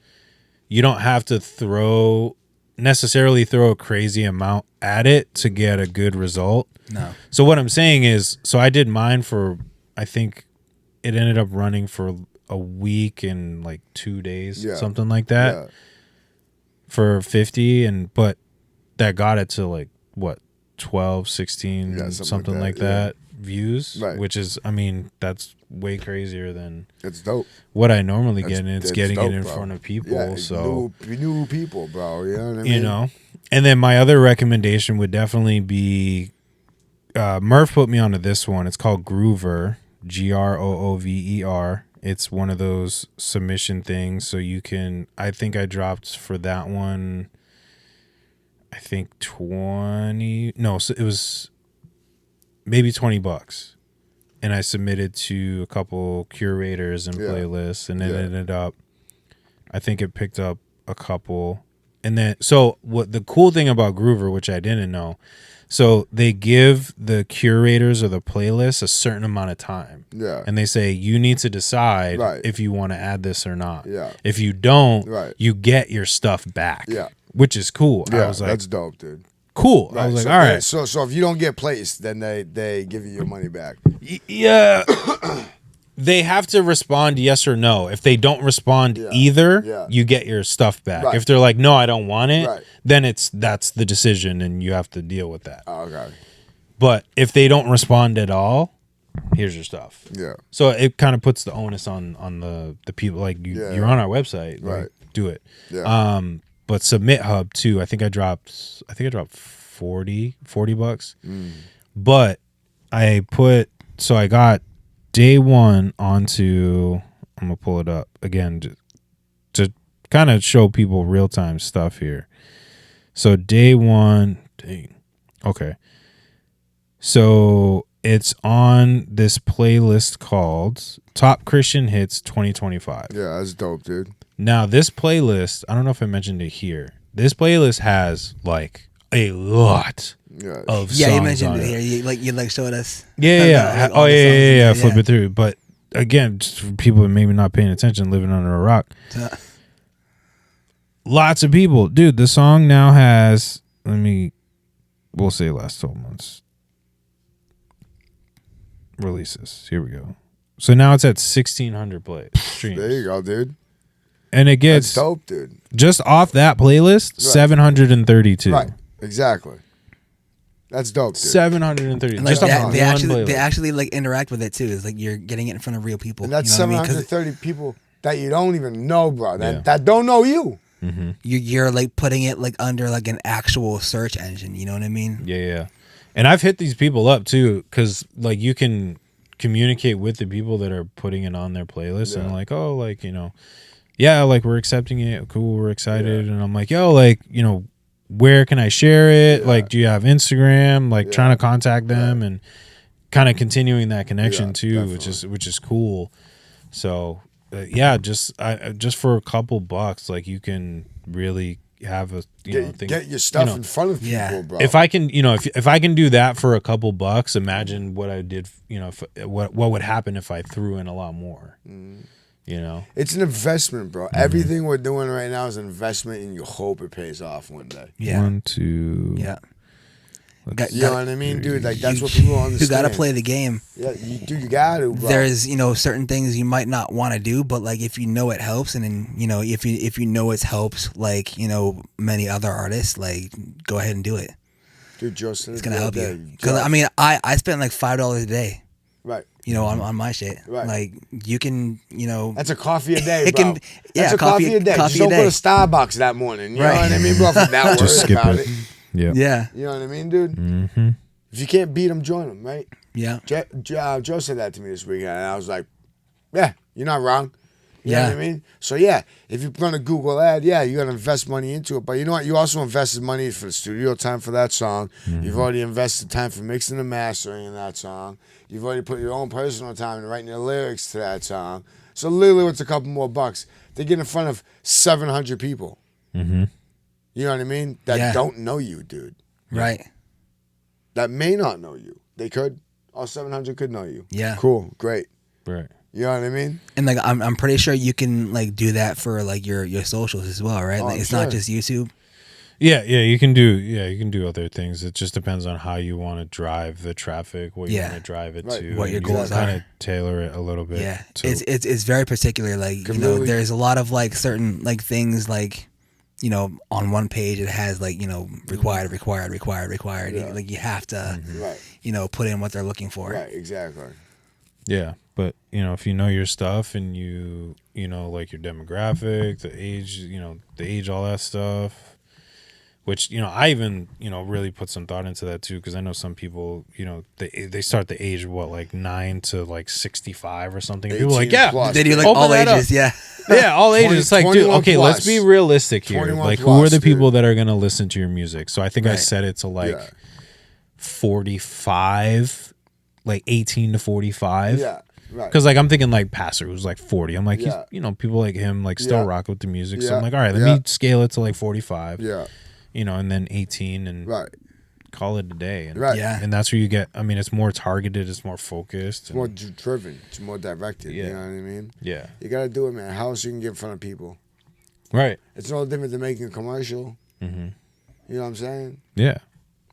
you don't have to necessarily throw a crazy amount at it to get a good result. No. So what I'm saying is, so I did mine for, I think it ended up running for a week and like 2 days, something like that, for 50, but that got it to like what, 12, 16, something like that views, which is, I mean, that's way crazier than it's dope. What I normally get, and it's getting it in front of people. Yeah, so new people, bro. You know what I mean? And then my other recommendation would definitely be Murph put me onto this one. It's called Groover, Groover. It's one of those submission things, so you can. I think I dropped for that one, I think 20. No, so it was maybe $20, and I submitted to a couple curators and playlists, and it ended up. I think it picked up a couple, and then so what the cool thing about Groover, which I didn't know. So they give the curators or the playlists a certain amount of time. Yeah. And they say, you need to decide if you want to add this or not. Yeah. If you don't, you get your stuff back. Yeah. Which is cool. Yeah, I was like, that's dope, dude. Cool. Right. I was like, all right. So if you don't get placed, then they give you your money back. Yeah. They have to respond yes or no. If they don't respond either, you get your stuff back. Right. If they're like, no, I don't want it, then that's the decision and you have to deal with that. Oh, okay. But if they don't respond at all, here's your stuff. Yeah. So it kind of puts the onus on the people. Like you're on our website, like, do it. Yeah. But Submit Hub too. I think I dropped 40 bucks. But I got day one onto, I'm gonna pull it up again to kind of show people real time stuff here. So day one, okay. So it's on this playlist called Top Christian Hits 2025. Yeah, that's dope, dude. Now this playlist, I don't know if I mentioned it here. This playlist has like a lot of songs you mentioned on it here. You showed us. Yeah. all the Yeah. songs. Flip it through. But again, just for people that maybe not paying attention, living under a rock. Lots of people. Dude, the song now has, we'll say last 12 months. Releases. Here we go. So now it's at 1,600 streams. There you go, dude. And it gets That's dope, dude. just off that playlist, 732. Right. Exactly. That's dope, dude. 730. And like Just off that, one they playlist. actually like interact with it too. It's like you're getting it in front of real people. And that's you know what I mean? 'Cause 730 people that you don't even know, bro. Yeah. That don't know you. you're like putting it like under like an actual search engine. You know what I mean? Yeah. And I've hit these people up too, because like you can communicate with the people that are putting it on their playlist and like, oh, like, you know, yeah, like we're accepting it. Cool, we're excited. And I'm like, yo, like, you know, where can I share it? Like, do you have Instagram? Like trying to contact them and kind of continuing that connection too, definitely. which is cool. So just for a couple bucks, like you can really have a Get your stuff in front of people, bro. If I can, if I can do that for a couple bucks, imagine what I did. What would happen if I threw in a lot more. It's an investment, bro. Everything we're doing right now is an investment, and you hope it pays off one day. Yeah. 1, 2. Yeah. You know what I mean, dude? Like that's what people understand. You gotta play the game. Yeah, you got to, bro. There's certain things you might not want to do, but like if you know it helps, and then if you know it helps, like many other artists, like go ahead and do it. Dude, Justin, It's gonna help you. Because I mean, I spend like $5 a day. Right. On my shit. Right. Like you can, That's a coffee a day, It bro. can- That's a coffee a day. coffee Just don't a go to day. Starbucks that morning. You know Right. what I mean, bro? For that worried Just skip about it. it. Yeah. yeah, You know what I mean, dude? Mm-hmm. If you can't beat them, join them, right? yeah, Joe said that to me this weekend, and I was like, yeah, you're not wrong. You know Yeah. what I mean? So, yeah, if you're going to Google ad, yeah, you're going to invest money into it. But you know what? You also invested money for the studio time for that song. You've already invested time for mixing and mastering in that song. You've already put your own personal time in writing the lyrics to that song. So, literally, what's a couple more bucks? They get in front of 700 people. Mm-hmm. You know what I mean? That don't know you, dude. right, That may not know you. They could. All 700 could know you. yeah. Cool. Great. Right. You know what I mean? And like I'm pretty sure you can like do that for like your socials as well, right? Like it's not sure. just YouTube. Yeah, you can do other things. It just depends on how you want to drive the traffic, what you want to drive it Right. to, What your and goals kind are. of tailor it a little bit. Yeah, to- it's very particular. Like Completely. there's a lot of like certain like things like on one page it has like required. Yeah. Like you have to Right. put in what they're looking for. Right. Exactly. Yeah, but if you know your stuff and you know like your demographic, the age, all that stuff, which I even really put some thought into that too, because I know some people they start the age like 9 to like 65 or something. And people are like 18 plus. They do like Open all that ages. up. Yeah, all ages. It's like, dude, 21 okay, plus. let's be realistic here. 21 Like, who plus, are the people dude. that are gonna listen to your music? So I think I Right. set it to like Yeah. 45, like 18 to 45. Yeah. Right. Because like I'm thinking like Pastor who's like 40. I'm like Yeah. he's people like him like still Yeah. rock with the music. So Yeah. I'm like, all right, let Yeah. me scale it to like 45. Yeah. And then 18 and Right. call it a day. And, Right. Yeah. And that's where you get. I mean, it's more targeted. It's more focused. It's more driven. It's more directed. Yeah. You know what I mean? Yeah. You got to do it, man. How else you can get in front of people? Right. It's no different than making a commercial. Mm-hmm. You know what I'm saying? Yeah.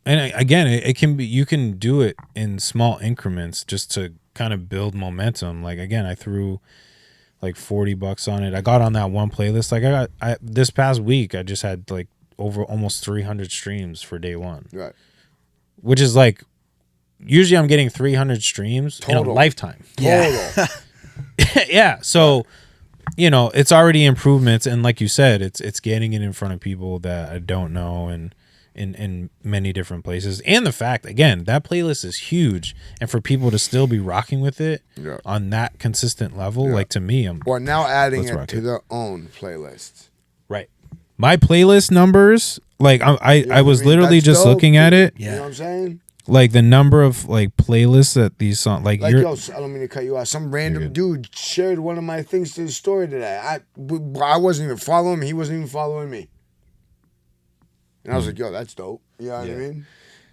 And again, it can be. You can do it in small increments just to kind of build momentum. Like again, I threw like $40 on it. I got on that one playlist. Like I this past week, I just had like over almost 300 streams for day one, Right. which is like usually I'm getting 300 streams in a Total. lifetime. Yeah. Total. Yeah. So, it's already improvements. And like you said, it's getting it in front of people that I don't know. And in many different places. And the fact, again, that playlist is huge, and for people to still be rocking with it on that consistent level, like to me, Or now adding let's it rock to it. their own playlist. Right. My playlist numbers, like I was literally That's just dope, looking at it, You know what I'm saying? like the number of like playlists that these songs, like Like, you're, yo, I don't mean to cut you out. Some random dude shared one of my things to the story today. I wasn't even following him. He wasn't even following me. And I was like, yo, that's dope. You know what I mean?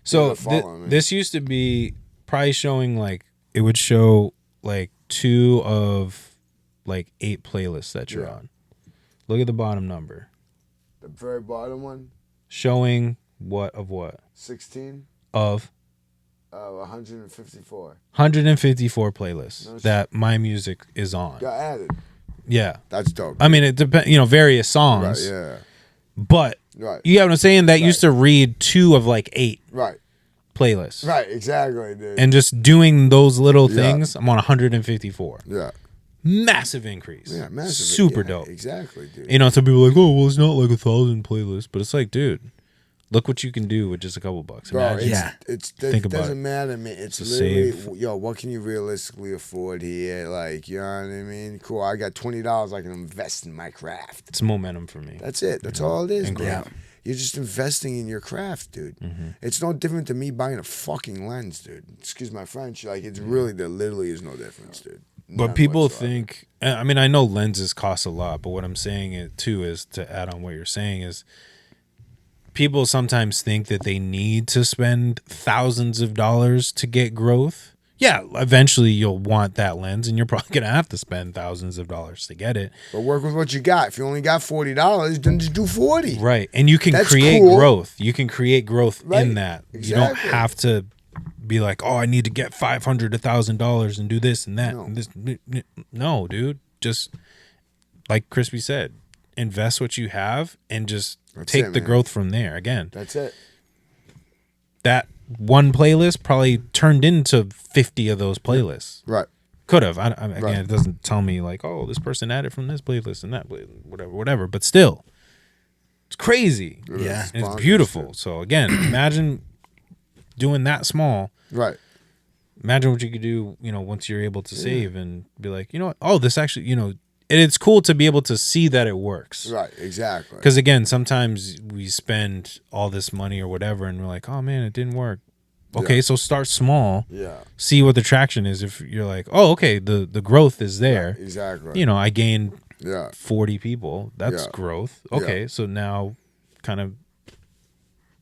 so following me. this used to be probably showing like, it would show like 2 of like 8 playlists that you're on. Look at the bottom number. The very bottom one, Showing what 16 of 154. 154 playlists that my music is on. Got added. Yeah. That's dope. I mean, it depends, various songs. Right, yeah. But Right. you get what I'm saying? That used to read 2 of like 8 Right. playlists. Right, exactly, dude. And just doing those little things, I'm on 154. Yeah. Massive increase. Yeah, massive. Super dope. Exactly, dude. Some people are like, oh, well, it's not like 1,000 playlists. But it's like, dude, look what you can do with just a couple bucks. Bro, Imagine. it doesn't matter, man. It's To literally, save. yo, what can you realistically afford here? Like, you know what I mean? Cool, I got $20 I can invest in my craft. It's momentum for me. That's it. That's all it is, And man. growth. You're just investing in your craft, dude. It's no different than me buying a fucking lens, dude. Excuse my French. Like, it's really, there literally is no difference, dude. But None people whatsoever. think, I mean, I know lenses cost a lot, but what I'm saying it too is, to add on what you're saying, is people sometimes think that they need to spend thousands of dollars to get growth. Yeah, eventually you'll want that lens, and you're probably going to have to spend thousands of dollars to get it. But work with what you got. If you only got $40, then just do 40. Right. And you can That's create cool. growth. You can create growth Right. in that. You don't Exactly. have to be like, oh, I need to get $500 to $1,000 and do this and that. No. And this. No, dude. Just like Crispy said, invest what you have and just take it, the man. growth from there. Again, That's it. that one playlist probably turned into 50 of those playlists. Right. Could have. Again, Right. it doesn't tell me like, oh, this person added from this playlist and that playlist, whatever. But still, it's crazy. Yeah. And it's beautiful. So again, imagine doing that small. Right. Imagine what you could do, once you're able to save and be like, you know what? Oh, this actually, and it's cool to be able to see that it works. Right. Exactly. Because again, sometimes we spend all this money or whatever, and we're like, oh man, it didn't work. Okay, so start small. Yeah. See what the traction is. If you're like, oh, okay, the growth is there. Exactly. I gained Yeah. 40 people. That's Yeah. growth. Okay, so now kind of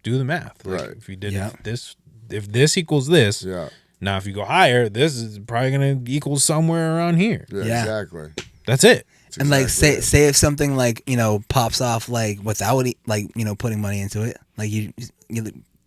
do the math. Like Right. if you did Yeah. this, if this equals this, Yeah. now if you go higher, this is probably going to equal somewhere around here. Yeah. Yeah. Exactly. That's it. That's And like exactly say it. if something like pops off like without putting money into it, like you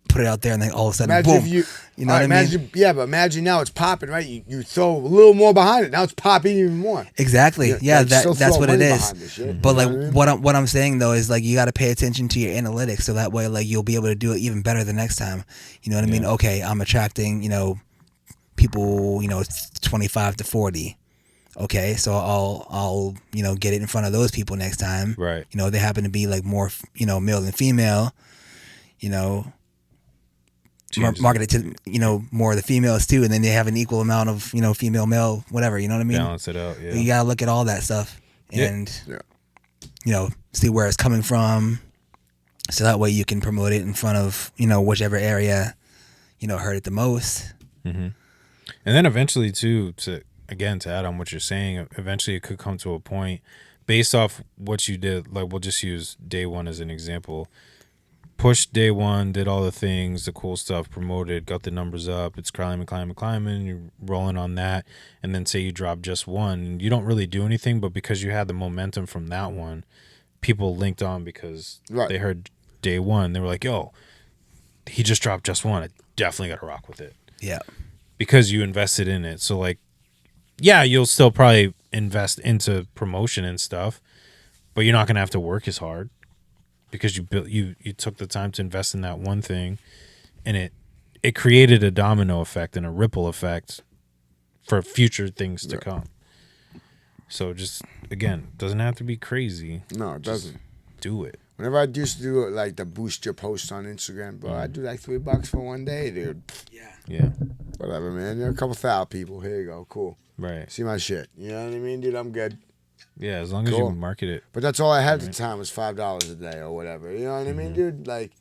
put it out there and then all of a sudden Imagine boom, if you, you know all what right, I imagine, mean? Yeah, but imagine now it's popping, right? You throw a little more behind it. Now it's popping even more. Exactly. Yeah, like, still that's throw what it money is. behind this shit, But you know like what I mean? what I'm saying though is like you got to pay attention to your analytics so that way like you'll be able to do it even better the next time. You know what I mean? Okay, I'm attracting people 25 to 40. Okay, so I'll get it in front of those people next time. Right. They happen to be like more male than female. Market it to more of the females too, and then they have an equal amount of female male whatever. You know what I mean? Balance it out. Yeah. You gotta look at all that stuff and Yeah. see where it's coming from, so that way you can promote it in front of whichever area hurt it the most. And then eventually too, to add on what you're saying, eventually it could come to a point based off what you did. Like, we'll just use day one as an example. Pushed day one, did all the things, the cool stuff, promoted, got the numbers up, it's climbing, you're rolling on that. And then say you drop just one, you don't really do anything, but because you had the momentum from that one, people linked on because they heard day one. They were like, yo, he just dropped just one. I definitely got to rock with it. Yeah. Because you invested in it. So like, yeah, you'll still probably invest into promotion and stuff, but you're not going to have to work as hard because you took the time to invest in that one thing, and it created a domino effect and a ripple effect for future things to come. So just, again, doesn't have to be crazy. No, it doesn't. Do it. Whenever I used to do like the boost your post on Instagram, bro, I'd do like $3 for one day, dude. Yeah. Whatever, man. There are a couple thousand people. Here you go. Cool. Right. See my shit. You know what I mean, dude? I'm good. Yeah, as long as you market it. But that's all I had at the time was $5 a day or whatever. You know what I mean, dude? Like,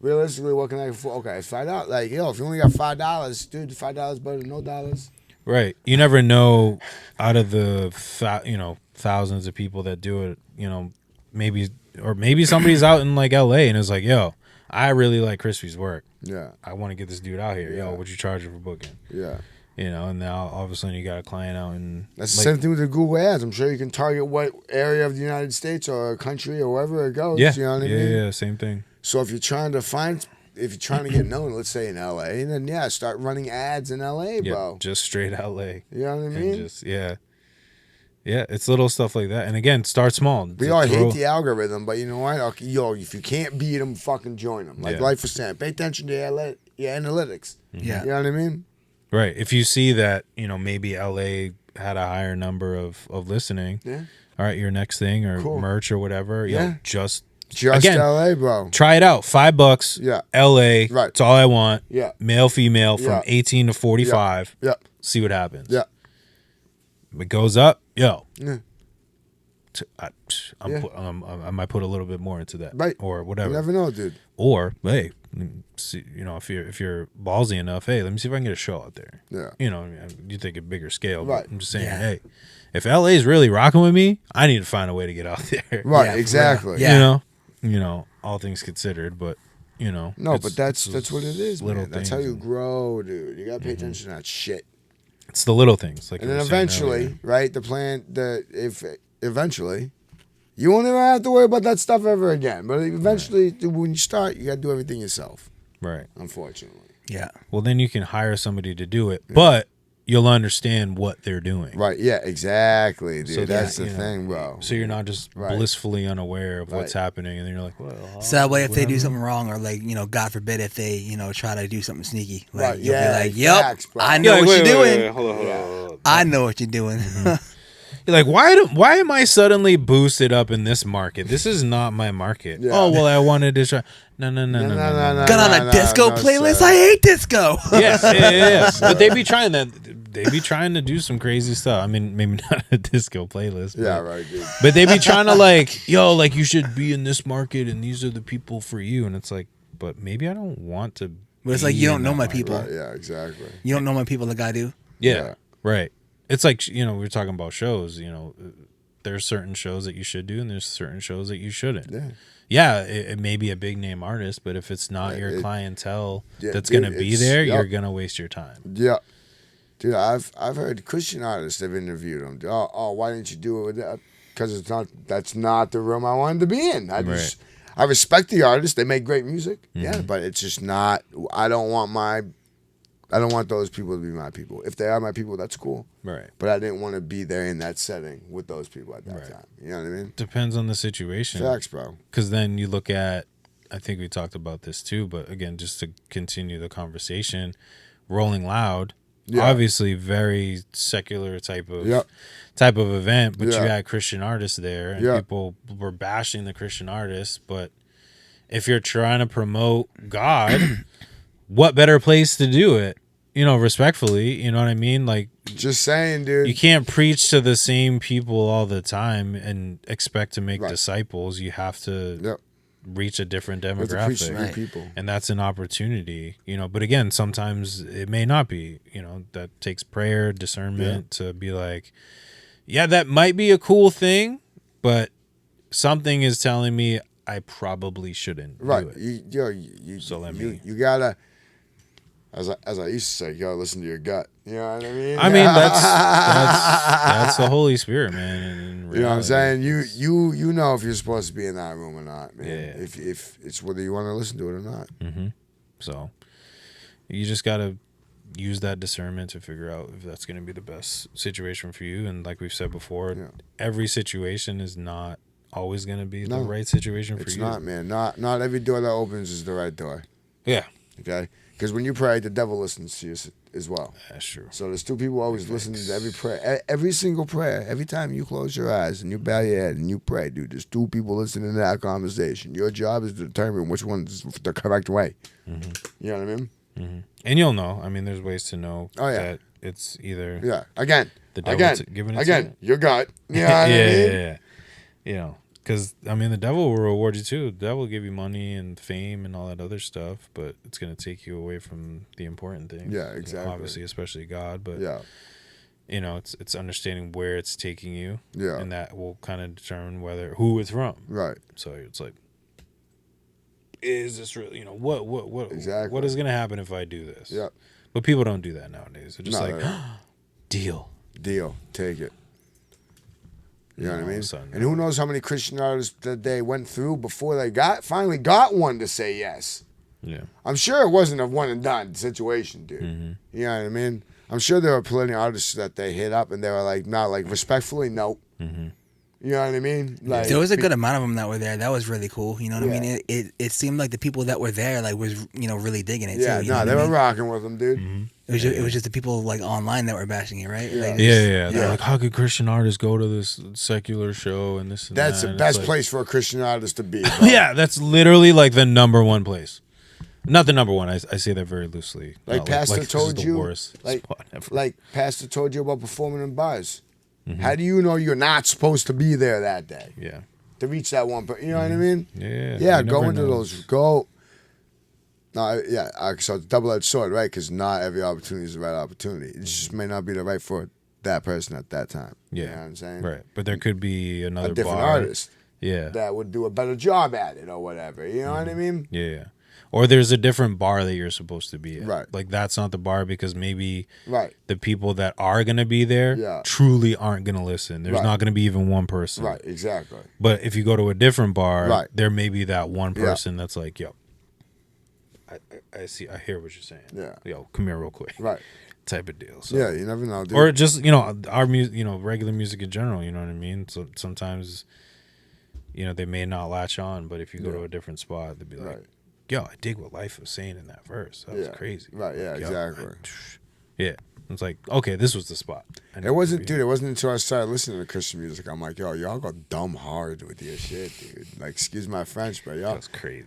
realistically, what can I afford? Okay, it's $5. Like, yo, if you only got $5, dude, $5 better than no dollars. Right. You never know out of the thousands of people that do it, maybe somebody's out in like LA and is like, yo, I really like Crispy's work. Yeah. I want to get this dude out here. Yeah. Yo, what you charging for booking? Yeah. And now all of a sudden you got a client out in That's the same thing with the Google ads. I'm sure you can target what area of the United States or country or wherever it goes. Yeah. You know what I mean? Yeah, same thing. So if you're trying to get known, let's say in LA, then start running ads in LA, bro. Just straight LA. You know what I mean? Yeah, it's little stuff like that. And again, start small. We all hate the algorithm, but you know what? Okay, yo, if you can't beat them, fucking join them. Like L.Y.F e was saying, pay attention to your analytics. Yeah. You know what I mean? Right. If you see that, maybe LA had a higher number of listening. Yeah. All right, your next thing or merch or whatever. Yeah. Just again, LA, bro. Try it out. $5. Yeah. LA. Right. It's all I want. Yeah. Male, female from 18 to 45. Yeah. See what happens. Yeah. If it goes up, yo. Yeah. I might put a little bit more into that. Right. Or whatever. You never know, dude. Or, hey, see, if you're ballsy enough, hey, let me see if I can get a show out there. Yeah. You think a bigger scale. Right. But I'm just saying, hey, if LA's really rocking with me, I need to find a way to get out there. Right, Yeah, exactly. Yeah. All things considered, but No, but that's what it is, little man. That's how you things. grow, dude. You gotta pay attention to that shit. It's the little things, like And you then were saying eventually, earlier. right, eventually, you won't ever have to worry about that stuff ever again. But eventually, when you start, you gotta do everything yourself. Right. Unfortunately. Yeah. Well, then you can hire somebody to do it, but you'll understand what they're doing. Right. Yeah. Exactly, dude. So that's that, the thing, bro. So you're not just blissfully unaware of what's happening, and then you're like, well. So that way, if they do something wrong, or like God forbid, if they try to do something sneaky, like you'll be like, "Yep, facts, bro. I know what you're doing. Hold on. I know what you're doing." You're like, why am I suddenly boosted up in this market? This is not my market. Yeah. Oh well, I wanted to try. No. Got on a disco no, playlist. sir. I hate disco. Yeah. But they be trying that. They be trying to do some crazy stuff. I mean, maybe not a disco playlist. Yeah, but, right, dude. But they be trying to like, yo, like you should be in this market, and these are the people for you. And it's like, but maybe I don't want to. But it's like you don't know my people. Right, yeah, exactly. You don't know my people like I do. Yeah, right. It's like, we were talking about shows, there's certain shows that you should do and there's certain shows that you shouldn't. Yeah, it may be a big name artist, but if it's not your clientele that's going to be there, you're going to waste your time. Yeah. Dude, I've heard Christian artists have interviewed them. Oh, why didn't you do it with that? Because that's not the room I wanted to be in. I respect the artists. They make great music. Mm-hmm. Yeah, but it's just not, I don't want those people to be my people. If they are my people, that's cool. Right. But I didn't want to be there in that setting with those people at that time. You know what I mean? Depends on the situation. Facts, bro. Because then you look at, I think we talked about this too, but again, just to continue the conversation, Rolling Loud, obviously very secular type of event, but you had Christian artists there, and people were bashing the Christian artists. But if you're trying to promote God, what better place to do it? Respectfully, you know what I mean? Like, just saying, dude. You can't preach to the same people all the time and expect to make disciples. You have to reach a different demographic, people. And that's an opportunity, But again, sometimes it may not be. That takes prayer, discernment to be like, yeah, that might be a cool thing, but something is telling me I probably shouldn't. Right. Do it. So you gotta. As I used to say, you gotta listen to your gut. You know what I mean? I mean that's the Holy Spirit, man. You know what I'm saying? You know if you're supposed to be in that room or not, man. Yeah. If it's whether you want to listen to it or not. Mm-hmm. So you just gotta use that discernment to figure out if that's going to be the best situation for you. And like we've said before, every situation is not always going to be the right situation for you. It's not, man. Not every door that opens is the right door. Yeah. Okay. Because when you pray, the devil listens to you as well. That's true. So there's two people always listening to every prayer, every single prayer. Every time you close your eyes and you bow your head and you pray, dude, there's two people listening to that conversation. Your job is to determine which one's the correct way. Mm-hmm. You know what I mean? Mm-hmm. And you'll know. I mean, there's ways to know that it's either the devil giving it to you. your gut. You know what I mean? Yeah. You know, because I mean, the devil will reward you too. The devil will give you money and fame and all that other stuff, but it's going to take you away from the important things. Yeah, exactly. Obviously, especially God, but yeah. It's understanding where it's taking you. Yeah. And that will kind of determine who it's from. Right. So it's like, is this really, what exactly. what is going to happen if I do this? Yeah. But people don't do that nowadays. They're just deal. Take it. You know what I mean? Sudden, and who knows how many Christian artists that they went through before they finally got one to say yes. Yeah. I'm sure it wasn't a one and done situation, dude. Mm-hmm. You know what I mean? I'm sure there were plenty of artists that they hit up and they were like, no, like respectfully, no. Mm-hmm. You know what I mean? Like, there was a good amount of them that were there. That was really cool. You know what I mean? It seemed like the people that were there like was really digging it. Yeah, too, no, they were rocking with them, dude. Mm-hmm. It was just the people like online that were bashing it, right? Yeah. Like, They're like, how could Christian artists go to this secular show and this and That's that? the And best place for a Christian artist to be. Bro. Yeah, that's literally like the number one place. Not the number one. I say that very loosely. Like Pastor told this is you, the worst spot ever. like Pastor told you about performing in bars. Mm-hmm. How do you know you're not supposed to be there that day? Yeah. To reach that one, you know what I mean? Yeah. Yeah, go into those. Go. No, yeah. So it's a double-edged sword, right? Because not every opportunity is the right opportunity. It just may not be the right for that person at that time. Yeah. You know what I'm saying? Right. But there could be another a different bar. artist. Yeah. That would do a better job at it or whatever. You know what I mean? Yeah. Or there's a different bar that you're supposed to be at. Right. Like that's not the bar because maybe right. the people that are going to be there truly aren't going to listen. There's not going to be even one person. Right, exactly. But if you go to a different bar, right. there may be that one person that's like, yo, I hear what you're saying. Yeah. Yo, come here real quick. Right. Type of deal. So. Yeah, you never know, dude. Or just, our music, regular music in general, you know what I mean? So sometimes, they may not latch on, but if you go to a different spot, they'd be like, yo, I dig what L.Y.F.E was saying in that verse. That was crazy. Right, yeah, exactly. Yeah. It's like, okay, this was the spot. It wasn't until I started listening to Christian music, I'm like, yo, y'all go dumb hard with your shit, dude. Like, excuse my French, but yo. That's crazy.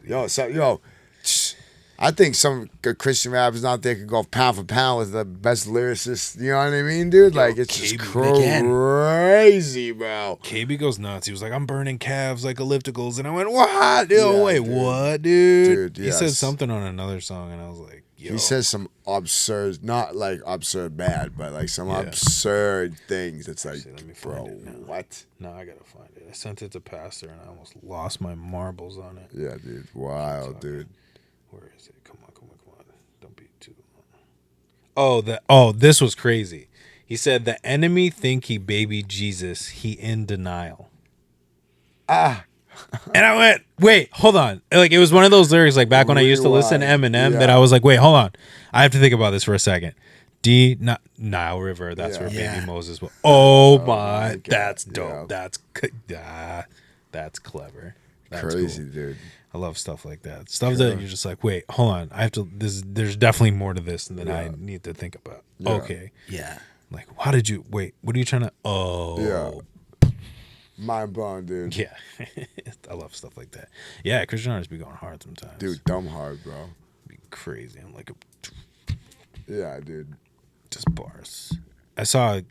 I think some good Christian rappers out there could go pound for pound with the best lyricists. You know what I mean, dude? Like, it's just crazy, bro. KB goes nuts. He was like, I'm burning calves like ellipticals. And I went, what? Yo, wait, dude. What, dude? Dude, he said something on another song, and I was like, yo. He says some absurd, not like absurd bad, but like some absurd things. It's like, bro, what? No, I got to find it. I sent it to Pastor, and I almost lost my marbles on it. Yeah, dude. Wild, dude. Where is it? Come on. Don't be too long. This was crazy. He said, the enemy think he baby Jesus. He in denial. And I went, wait, hold on. Like, it was one of those lyrics, like back when I used to listen to Eminem, that I was like, wait, hold on. I have to think about this for a second. Nile River. That's where baby Moses was. Oh my, that's dope. Yeah. That's clever. That's crazy, cool. dude. I love stuff like that. Stuff that you're just like, wait, hold on. I have to. There's definitely more to this than I need to think about. Yeah. Okay. Yeah. Like, how did you wait? What are you trying to? Oh. Yeah. Mind blown, dude. Yeah. I love stuff like that. Yeah, Christian artists be going hard sometimes. Dude, dumb hard, bro. Be crazy. I'm like, yeah, dude. Just bars. I saw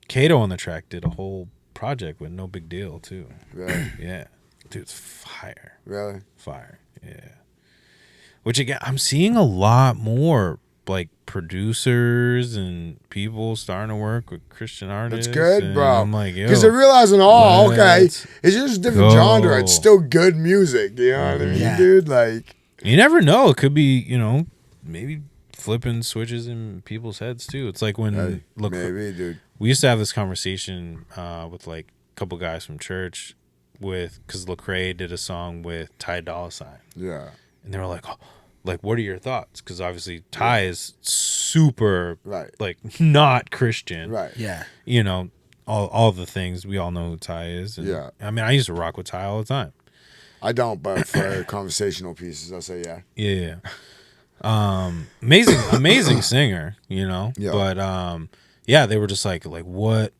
Kato on the track did a whole project with No Big Deal too. Really? Yeah. Dude, it's fire. Really? Fire. Yeah. Which again, I'm seeing a lot more like producers and people starting to work with Christian artists. That's good, bro. I'm like, yo, because they're realizing, okay, it's just a different genre. It's still good music. You know what I mean, dude? Like, you never know. It could be, maybe flipping switches in people's heads too. It's like when maybe, dude. We used to have this conversation with like a couple guys from church because Lecrae did a song with Ty Dolla $ign. Yeah. And they were like, what are your thoughts? Because obviously Ty is super, like, not Christian. Right. Yeah. All the things. We all know who Ty is. And, I mean, I used to rock with Ty all the time. I don't, but for conversational pieces, I'll say yeah. Yeah. Amazing singer, you know. Yeah. But yeah, they were just like what,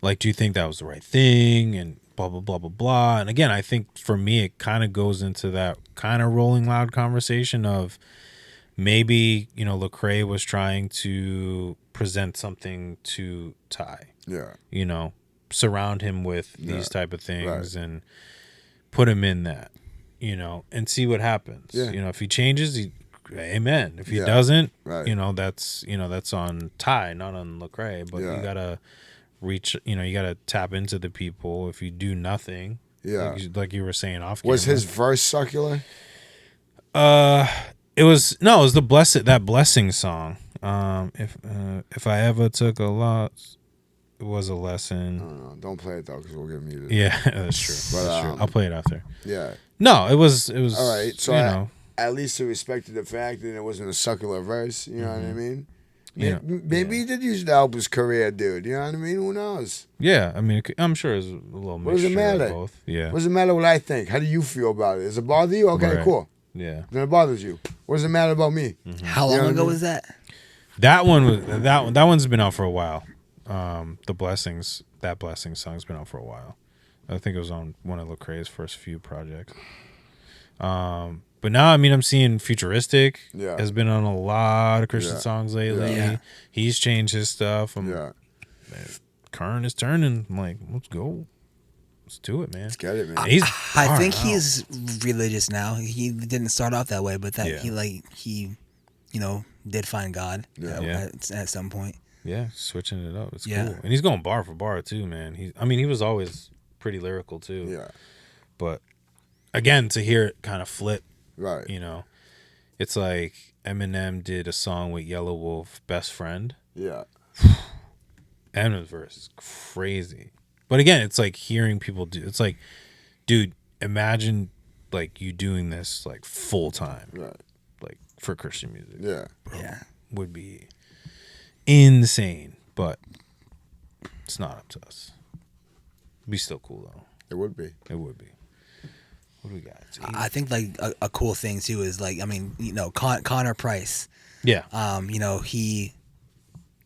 like, do you think that was the right thing, and blah blah blah blah blah. And again, I think for me, it kind of goes into that kind of Rolling Loud conversation of maybe, you know, Lecrae was trying to present something to Ty. Yeah. You know, surround him with these type of things Right. and put him in that, you know, and see what happens. Yeah. You know, if he changes, amen. If he Yeah. doesn't, Right. you know, that's on Ty, not on Lecrae. But you gotta reach, you know, you gotta tap into the people. If you do nothing, like you were saying off camera. Was his verse succulent? It was that blessing song. If I ever took a loss, it was a lesson. No, don't play it though, because we'll get muted. Yeah, that's true. But, That's true. I'll play it after. Yeah. No, it was. All right. So you know, at least he respected the fact that it wasn't a succulent verse. You know what I mean? Yeah. Maybe he did use it to help his career, dude. You know what I mean? Who knows? yeah. I mean, I'm sure it's a little What does it mixture matter? of both. Yeah. What does it matter what I think? How do you feel about it? Does it bother you? Okay, Right. cool. Yeah. Then it bothers you. What does it matter about me? How long You know what I ago mean? was that? That one's been out for a while. That blessing song's been out for a while. I think it was on one of Lecrae's first few projects. But now, I mean, I'm seeing Futuristic has been on a lot of Christian songs lately. Yeah. He's changed his stuff. Yeah. Current is turning. I'm like, let's go. Let's do it, man. Let's get it, man. And he's I think far out. he's religious now. He didn't start off that way, but that Yeah. he you know, did find God Yeah. at some point. Yeah, switching it up. It's Yeah. cool. And he's going bar for bar too, man. He was always pretty lyrical too. Yeah. But again, to hear it kind of flip, Right. you know, it's like Eminem did a song with Yellow Wolf, Best Friend. Yeah. Eminem's verse is crazy. But again, it's like hearing people do. It's like, dude, imagine like you doing this like full time, Right. like for Christian music. Yeah. Yeah. Would be insane, but it's not up to us. It'd be still cool though. It would be. It would be. What do we got? I think like a cool thing too is like, I mean, you know, Connor Price. Yeah. You know, he,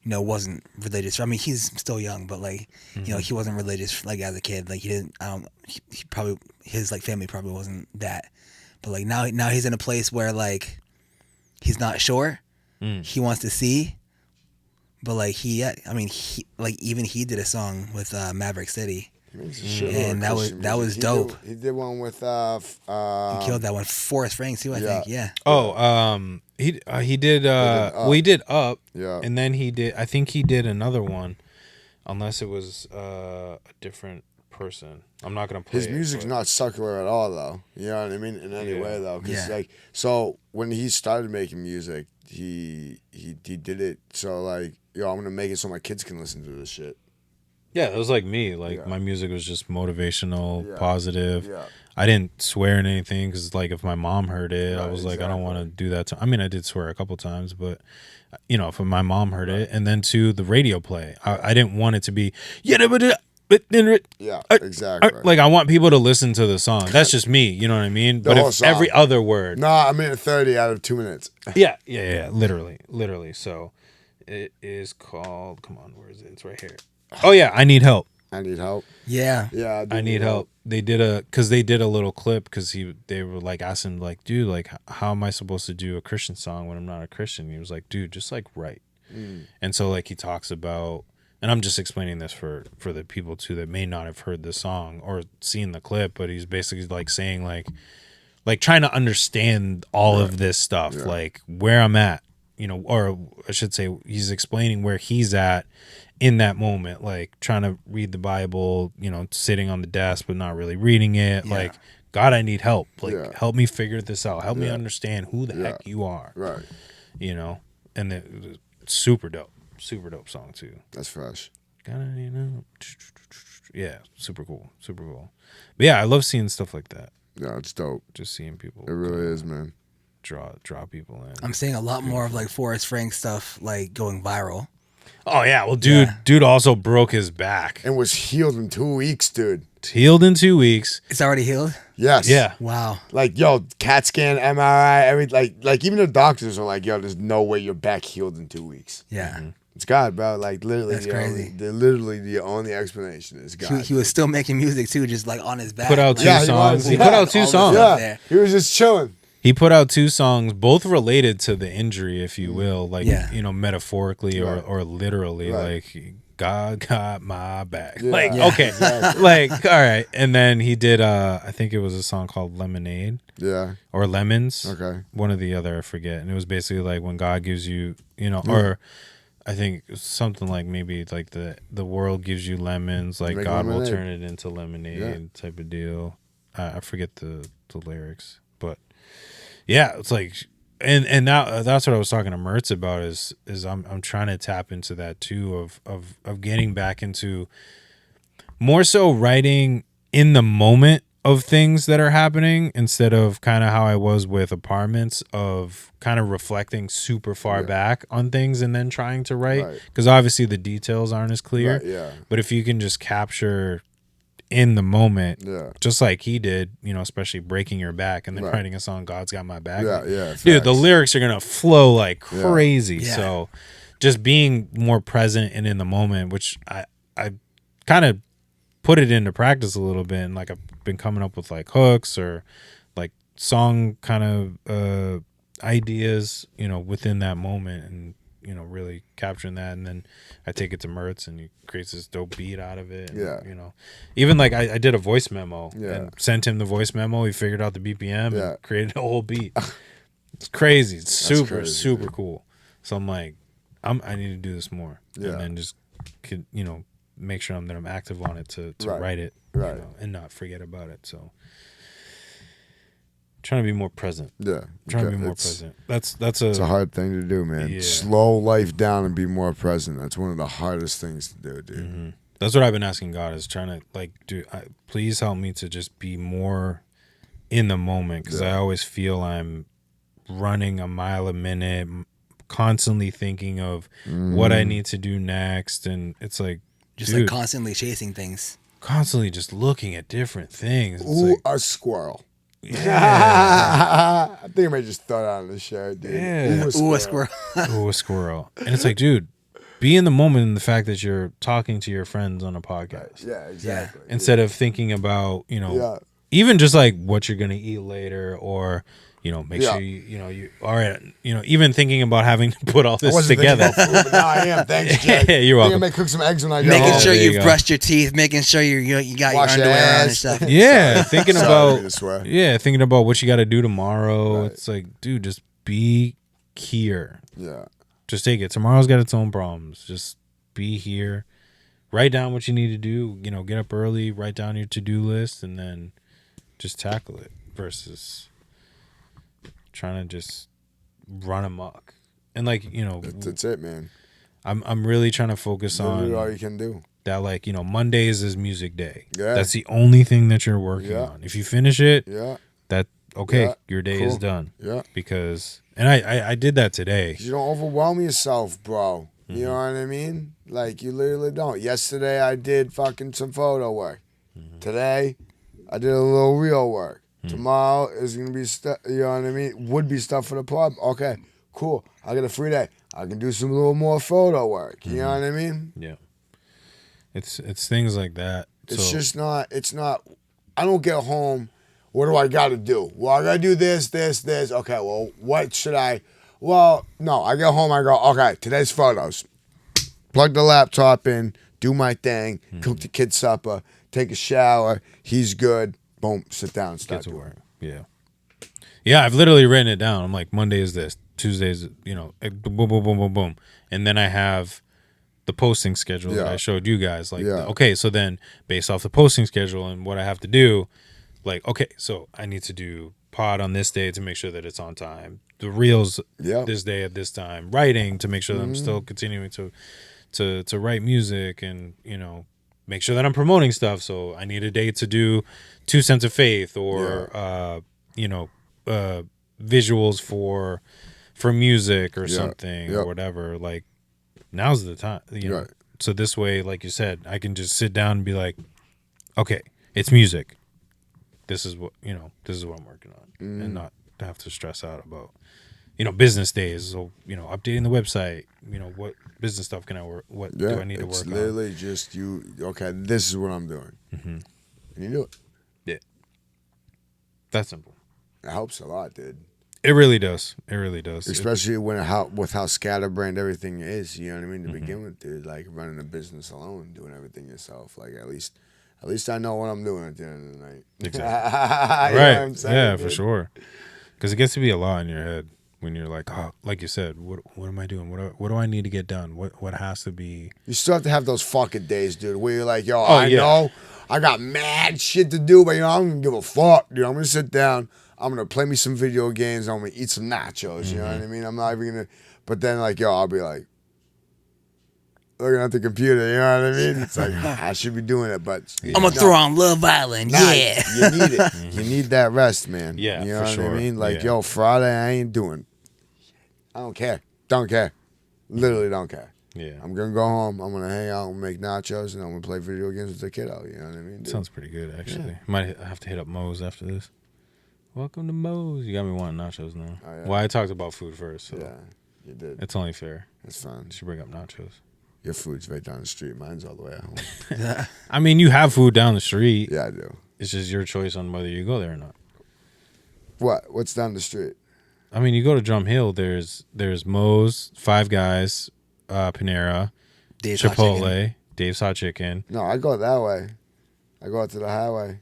you know, wasn't religious. I mean, he's still young, but like, you know, he wasn't religious like as a kid. Like he didn't. He probably, his like family probably wasn't that. But like now he's in a place where like he's not sure. He wants to see. But like he did a song with Maverick City. He makes a shitload And of that was- Christian that was music. dope. He did one with He killed that one. Forrest Frank too, I think. Yeah. Oh, he did. Well, he did Up. Yeah. And then I think he did another one, unless it was a different person. I'm not gonna play His music's not secular at all, though. You know what I mean? In any way, though, because Yeah. like, so when he started making music, he did it so like, yo, I'm gonna make it so my kids can listen to this shit. Yeah, it was like me. Like my music was just motivational, positive. Yeah. I didn't swear in anything because, like, if my mom heard it, I Right, was like, I don't want to exactly. do that. I mean, I did swear a couple times, but you know, if my mom heard it, and then to the radio play, I didn't want it to be Yeah, exactly. like I want people to listen to the song. That's just me, you know what I mean? But whole if song. every other word, Nah, I'm in at 30 out of 2 minutes. yeah, literally. So it is called. Come on, where is it? It's right here. Oh yeah, I need help. I need help. Yeah. Yeah, I need help. They did a little clip because they were like asking like, dude, like how am I supposed to do a Christian song when I'm not a Christian? He was like, dude, just like write. And so like he talks about, and I'm just explaining this for the people too that may not have heard the song or seen the clip, but he's basically like saying like trying to understand all of this stuff, like where I'm at, you know, or I should say he's explaining where he's at in that moment, like trying to read the Bible, you know, sitting on the desk but not really reading it. Like, God, I need help. Like, help me figure this out. Help me understand who the heck you are. Right. You know, and it was super dope song too. That's fresh. Gotta, you know, yeah, super cool. But yeah, I love seeing stuff like that. Yeah, it's dope. Just seeing people. It really is, man. Draw people in. I'm seeing a lot more of like Forrest Frank stuff like going viral. Oh yeah, well, dude also broke his back. And was healed in 2 weeks, dude. It's healed in 2 weeks. It's already healed? Yes. Yeah. Wow. Like, yo, CAT scan, MRI, like even the doctors are like, yo, there's no way you're back healed in 2 weeks. Yeah. It's God, bro. Like, literally, That's crazy. they're literally the only explanation is God. He was still making music too, just like on his back. Put out like, two Yeah, he songs. was. He Yeah. put out two All the songs. stuff Yeah, there. he was just chilling. He put out 2 songs, both related to the injury, if you will, like Yeah. metaphorically Right. or literally, Right. like God got my back. Yeah. Like Yeah. okay, Exactly. like all right. And then he did, I think it was a song called Lemonade Yeah. or Lemons. Okay. One or the other, I forget. And it was basically like when God gives you, or I think something like maybe like the world gives you lemons, like Make God will lemonade. turn it into lemonade type of deal. I forget the lyrics, but yeah, it's like, and now that's what I was talking to Mertz about is I'm trying to tap into that too of getting back into more so writing in the moment of things that are happening instead of kind of how I was with Apartments of kind of reflecting super far back on things and then trying to write Right. because obviously the details aren't as clear. Right, yeah. But if you can just capture in the moment, Yeah. just like he did, especially breaking your back and then Right. writing a song, God's Got My Back. Yeah, yeah. Dude, the facts. lyrics are gonna flow like Yeah. crazy. Yeah. So just being more present and in the moment, which I kind of put it into practice a little bit, and like I've been coming up with like hooks or like song kind of ideas, within that moment, and really capturing that, and then I take it to Mertz and he creates this dope beat out of it. And, Yeah. even like I did a voice memo Yeah. and sent him the voice memo. He figured out the BPM Yeah. and created a whole beat. It's crazy. It's super, crazy, super dude. cool. So I'm like, I need to do this more. Yeah. And then just make sure that I'm active on it to Right. write it, Right. and not forget about it. So trying to be more present. Yeah. Trying to be more It's- present. That's It's a hard thing to do, man. Yeah. Slow life down and be more present. That's one of the hardest things to do, dude. Mm-hmm. That's what I've been asking God, is trying to like, dude, please help me to just be more in the moment, because I always feel I'm running a mile a minute, constantly thinking of what I need to do next, and it's like, Just dude, like constantly chasing things. constantly just looking at different things. It's Ooh, like, a squirrel. yeah, I think I might just throw that on the shirt, dude. Yeah. Ooh, a squirrel. ooh, a squirrel, and it's like, dude, be in the moment in the fact that you're talking to your friends on a podcast. Yeah, exactly. Instead of thinking about, Yeah. even just like what you're going to eat later, or, make Yeah. sure you all right, even thinking about having to put all I this wasn't thinking together. about food, but now I am. Thanks, Jay. Yeah, you're welcome. I may cook some eggs when I get Making home. sure there you you've go. brushed your teeth, making sure you got Wash your your underwear on and ass. stuff. Yeah, thinking Sorry, about I swear. thinking about what you got to do tomorrow. Right. It's like, dude, just be here. Yeah. Just take it. Tomorrow's got its own problems. Just be here. Write down what you need to do. Get up early, write down your to-do list, and then just tackle it versus trying to just run amok. And like, That's it, man. I'm really trying to focus Literally all on you can do. that, like, Mondays is music day. Yeah. That's the only thing that you're working Yeah. on. If you finish it, Yeah. that okay, Yeah. your day Cool. is done. Yeah. Because and I did that today. 'Cause you don't overwhelm yourself, bro. Mm-hmm. You know what I mean? Like, you literally don't. Yesterday, I did fucking some photo work. Mm-hmm. Today, I did a little real work. Mm. Tomorrow is going to be stuff, you know what I mean? Would be stuff for the pub. Okay, cool. I got a free day. I can do some little more photo work. You know what I mean? Yeah. It's things like that. It's So, just not, I don't get home. What do I got to do? Well, I got to do this. Okay, well, what should I? Well, no, I get home, I go, okay, today's photos. Plug the laptop in, do my thing, cook the kid's supper, take a shower. He's good. Boom, sit down and get start to doing work. Yeah. Yeah, I've literally written it down. I'm like, Monday is this, Tuesday is, boom, boom, boom, boom, boom. And then I have the posting schedule that Yeah. I showed you guys. Like, Yeah. okay, so then based off the posting schedule and what I have to do, like, okay, so I need to do pod on this day to make sure that it's on time. The reels Yeah. this day at this time. Writing to make sure that I'm still continuing to write music, and make sure that I'm promoting stuff. So I need a day to do 2 Cents of Faith or visuals for music or Yeah. something Yep. or whatever. Like, now's the time. Right. So this way, like you said, I can just sit down and be like, okay, It's music. This is what This is what I'm working on, and not to have to stress out about business days. So updating the website. What business stuff can I work? What do I need to work on? It's literally just you. Okay, this is what I'm doing, and you do it. Yeah, that's simple. It helps a lot, dude. It really does. It really does. Especially with how scatterbrained everything is. You know what I mean? To begin with, dude, like running a business alone, doing everything yourself. Like at least I know what I'm doing at the end of the night. Exactly. You know Right. what I'm saying, Yeah, dude? for sure. Because it gets to be a lot in your head when you're like, oh, like you said, what am I doing? What do I need to get done? What has to be? You still have to have those fucking days, dude, where you're like, yo, Oh, I yeah. know I got mad shit to do, but I'm gonna give a fuck, dude. I'm gonna sit down. I'm gonna play me some video games. I'm gonna eat some nachos. You know what I mean? I'm not even gonna. But then, like, yo, I'll be like, looking at the computer. You know what I mean? It's like I should be doing it, but I'm gonna throw on Love Island. nah, Yeah. you need it. You need that rest, man. Yeah, you know for what sure. I mean? Like, Yeah. yo, Friday I ain't doing. I don't care. Don't care. Literally don't care. Yeah. I'm gonna go home. I'm gonna hang out and make nachos, and I'm gonna play video games with the kiddo. You know what I mean? Dude? Sounds pretty good, actually. Might have to hit up Moe's after this. Welcome to Moe's. You got me wanting nachos now. Oh, yeah. Well, I talked about food first, so Yeah, you did. it's only fair. It's fun. You should bring up nachos. Your food's right down the street. Mine's all the way at home. I mean, you have food down the street. Yeah, I do. It's just your choice on whether you go there or not. What? What's down the street? I mean, you go to Drum Hill. There's Moe's, Five Guys, Panera, Dave's Hot Chicken. Chipotle, Dave's Hot Chicken. No, I go that way. I go out to the highway.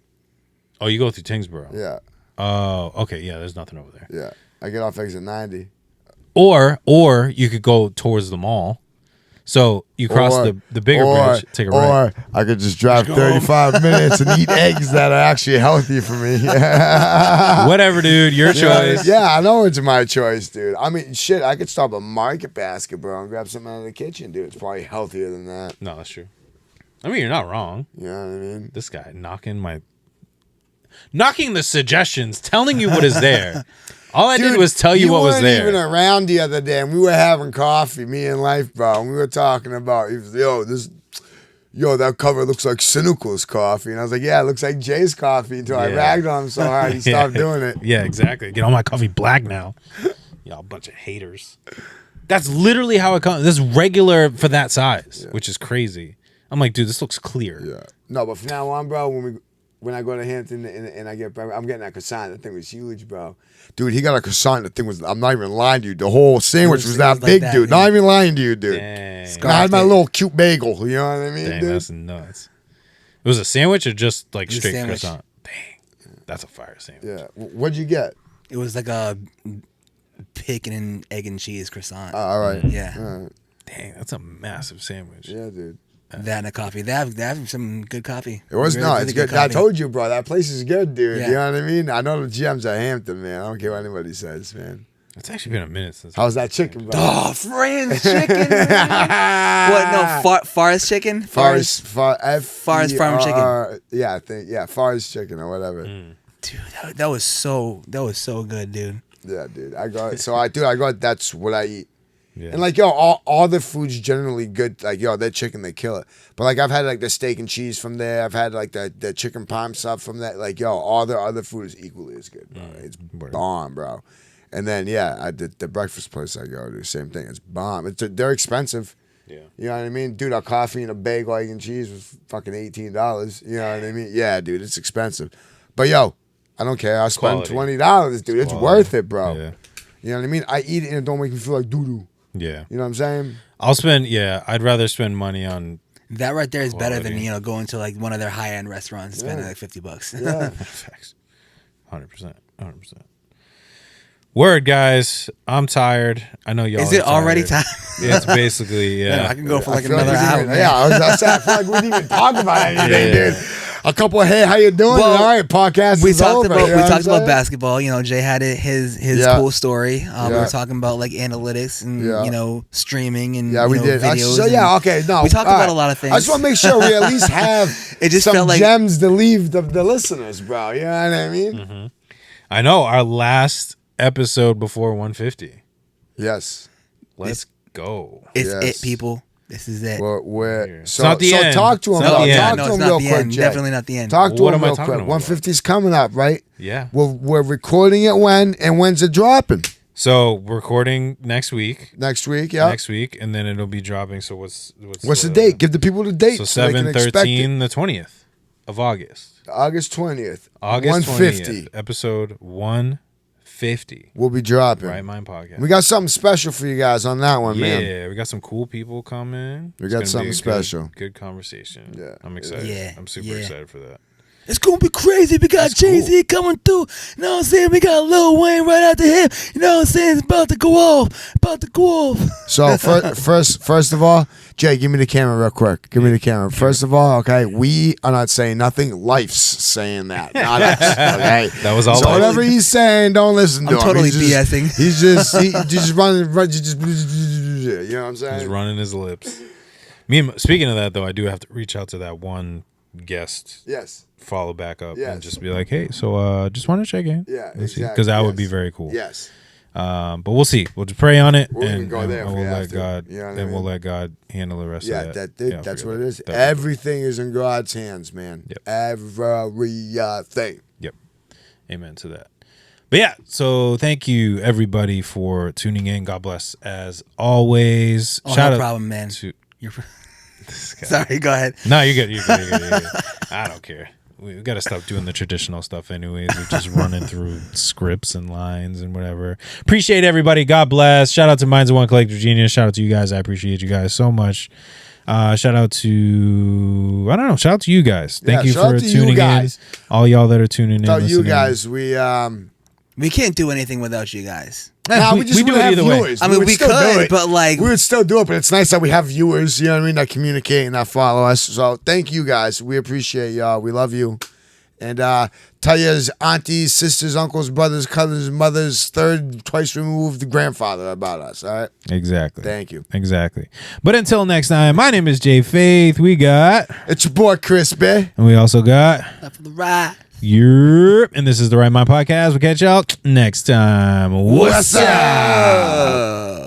Oh, you go through Tingsboro. Yeah, Oh, okay. Yeah, there's nothing over there. yeah. I get off exit 90. Or you could go towards the mall. So you cross the bigger bridge, take a right. Or I could just drive 35 minutes and eat eggs that are actually healthy for me. Whatever, dude. Your choice. Yeah, I know it's my choice, dude. I mean, shit, I could stop a Market Basket, bro, and grab something out of the kitchen, dude. It's probably healthier than that. No, that's true. I mean, you're not wrong. You know what I mean? This guy knocking the suggestions, telling you what is there. All I did was tell you what was weren't there. even around the other day, and we were having coffee, me and L.Y.F E, bro, and we were talking about, he was, that cover looks like Cynical's coffee. And I was like, yeah, it looks like Jay's coffee, until I Yeah. ragged on him so hard he stopped doing it. Yeah, exactly. Get all my coffee black now. Y'all a bunch of haters. That's literally how it comes. This is regular for that size, which is crazy. I'm like, dude, this looks clear. Yeah. No, but from now on, bro, when I go to Hampton and I'm getting that croissant, that thing was huge, bro. Dude, he got a croissant. The thing was, I'm not even lying to you. The whole sandwich was that like big, that, dude. yeah. Not even lying to you, dude. Dang. And I had my little cute bagel. You know what I mean, Dang, dude? that's nuts. It was a sandwich or just like It was a straight sandwich. croissant? Dang. That's a fire sandwich. Yeah. What'd you get? It was like a bacon and egg and cheese croissant. All right. Yeah. All right. Dang, that's a massive sandwich. Yeah, dude. That and a coffee. They have some good coffee. It was Really, no, really it's good. I coffee. told you, bro. That place is good, dude. Yeah. You know what I mean? I know the GM's at Hampton, man. I don't care what anybody says, man. It's actually been a minute since. How's that chicken, bro? Oh, Fran's chicken. What? No, Forest chicken. Forest Farm chicken. Yeah, I think Forest chicken or whatever. Dude, that was so good, dude. Yeah, dude. I got that's what I eat. Yeah. And like, yo, all the food's generally good. Like, yo, that chicken, they kill it. But like, I've had like the steak and cheese from there. I've had like the chicken parm stuff from that. Like, yo, all the other food is equally as good, bro. It's bomb, bro. And then I did the breakfast place I go to. Same thing. It's bomb. They're expensive. Yeah. You know what I mean? Dude, a coffee and a bagel, egg and cheese was fucking $18. You know what I mean? Yeah, dude, it's expensive. But yo, I don't care. I spend Quality. $20, dude. It's Quality. worth it, bro. Yeah. You know what I mean? I eat it and it don't make me feel like doo-doo. Yeah. You know what I'm saying? I'd rather spend money on. That right there is better than Quality. going to like one of their high end restaurants and spending like $50. Yeah. Facts. 100%. 100%. Word, guys. I'm tired. I know y'all. Is it are already tired. time? It's basically, Man, yeah. I can go for I like feel another we hour. didn't- man. Yeah, I feel like we didn't even talk about anything, Yeah. dude. A couple of, hey, how you doing? Well, All right, podcast We is talked over. about you know what I'm saying? basketball. Jay had his Yeah. cool story. We Yeah. were talking about like analytics and Yeah. streaming and Yeah, we did. videos. So yeah, okay, no. we talked all about right. a lot of things. I just want to make sure we at least have It just some felt like- gems to leave the listeners, bro. You know what I mean? I know. Our last episode before 150. Yes. Let's go. It's Yes. it, people. This is it. So not the end. talk to him. It's not the end. Talk No, to it's him not real the quick, end. Jay. Definitely not the end. Talk to What him am I real talking quick. about? 150's coming up, right? Yeah. We're recording it when, and when's it dropping? So recording next week. Next week, yeah. Next week, and then it'll be dropping. So what's the date? Give the people the date. So they can 7/13, expect it. the 20th of August. August 20th. August 150. 20th, episode 150. We'll be dropping. Right Mind Podcast. We got something special for you guys on that one, yeah, man. we got some cool people coming. We It's got gonna something be a special. Good conversation. Yeah. I'm excited. Yeah, I'm super yeah. excited for that. It's gonna be crazy. We got That's Jay-Z coming through. You know what I'm saying? We got Lil Wayne right after him. You know what I'm saying? It's about to go off. About to go off. So first of all, Jay, give me the camera real quick. Give me the camera. First of all, okay, we are not saying nothing. Life's saying that, not us. Okay, That was all. so Life. whatever he's saying, don't listen to I'm him. totally He's just, BSing. He's just running. You know what I'm saying? He's running his lips. Speaking of that, though, I do have to reach out to that one guest. Yes. Follow back up Yes. and just be like, hey, so just want to check in. Yeah, Because exactly. that would be very cool. Yes. But we'll see. We'll just pray on it, We're gonna and, go and there if we'll we have let to. God. You know what I Then mean? we'll let God handle the rest Yeah, of that. that's what it is. That'll be cool. Everything is in God's hands, man. Yep. Everything. Yep. Amen to that. But yeah, so thank you everybody for tuning in. God bless as always. Oh, Shout no out problem, man. to You're... Sorry, go ahead. No, you're good. You're good. You're good. You're good. I don't care. We got to stop doing the traditional stuff anyways. We're just running through scripts and lines and whatever. Appreciate everybody. God bless. Shout out to Minds of One Collective Genius. Shout out to you guys. I appreciate you guys so much. Shout out to, I don't know, shout out to you guys. Thank you shout for out to you tuning in. guys. All y'all that are tuning in. Tell you listening. guys, We can't do anything without you guys. nah, we just do would it have either way. viewers. I mean, we still do could, it. but like, We would still do it, but it's nice that we have viewers, you know what I mean, that communicate and that follow us. So thank you guys. We appreciate y'all. We love you. And tell your aunties, sisters, uncles, brothers, cousins, mothers, third, twice removed grandfather about us, all right? Exactly. Thank you. Exactly. But until next time, my name is Jay Faith. We got, It's your boy, Crispy. and we also got, up for the ride. Yerp. And this is the Right Mind Podcast. We'll catch y'all next time. What's up?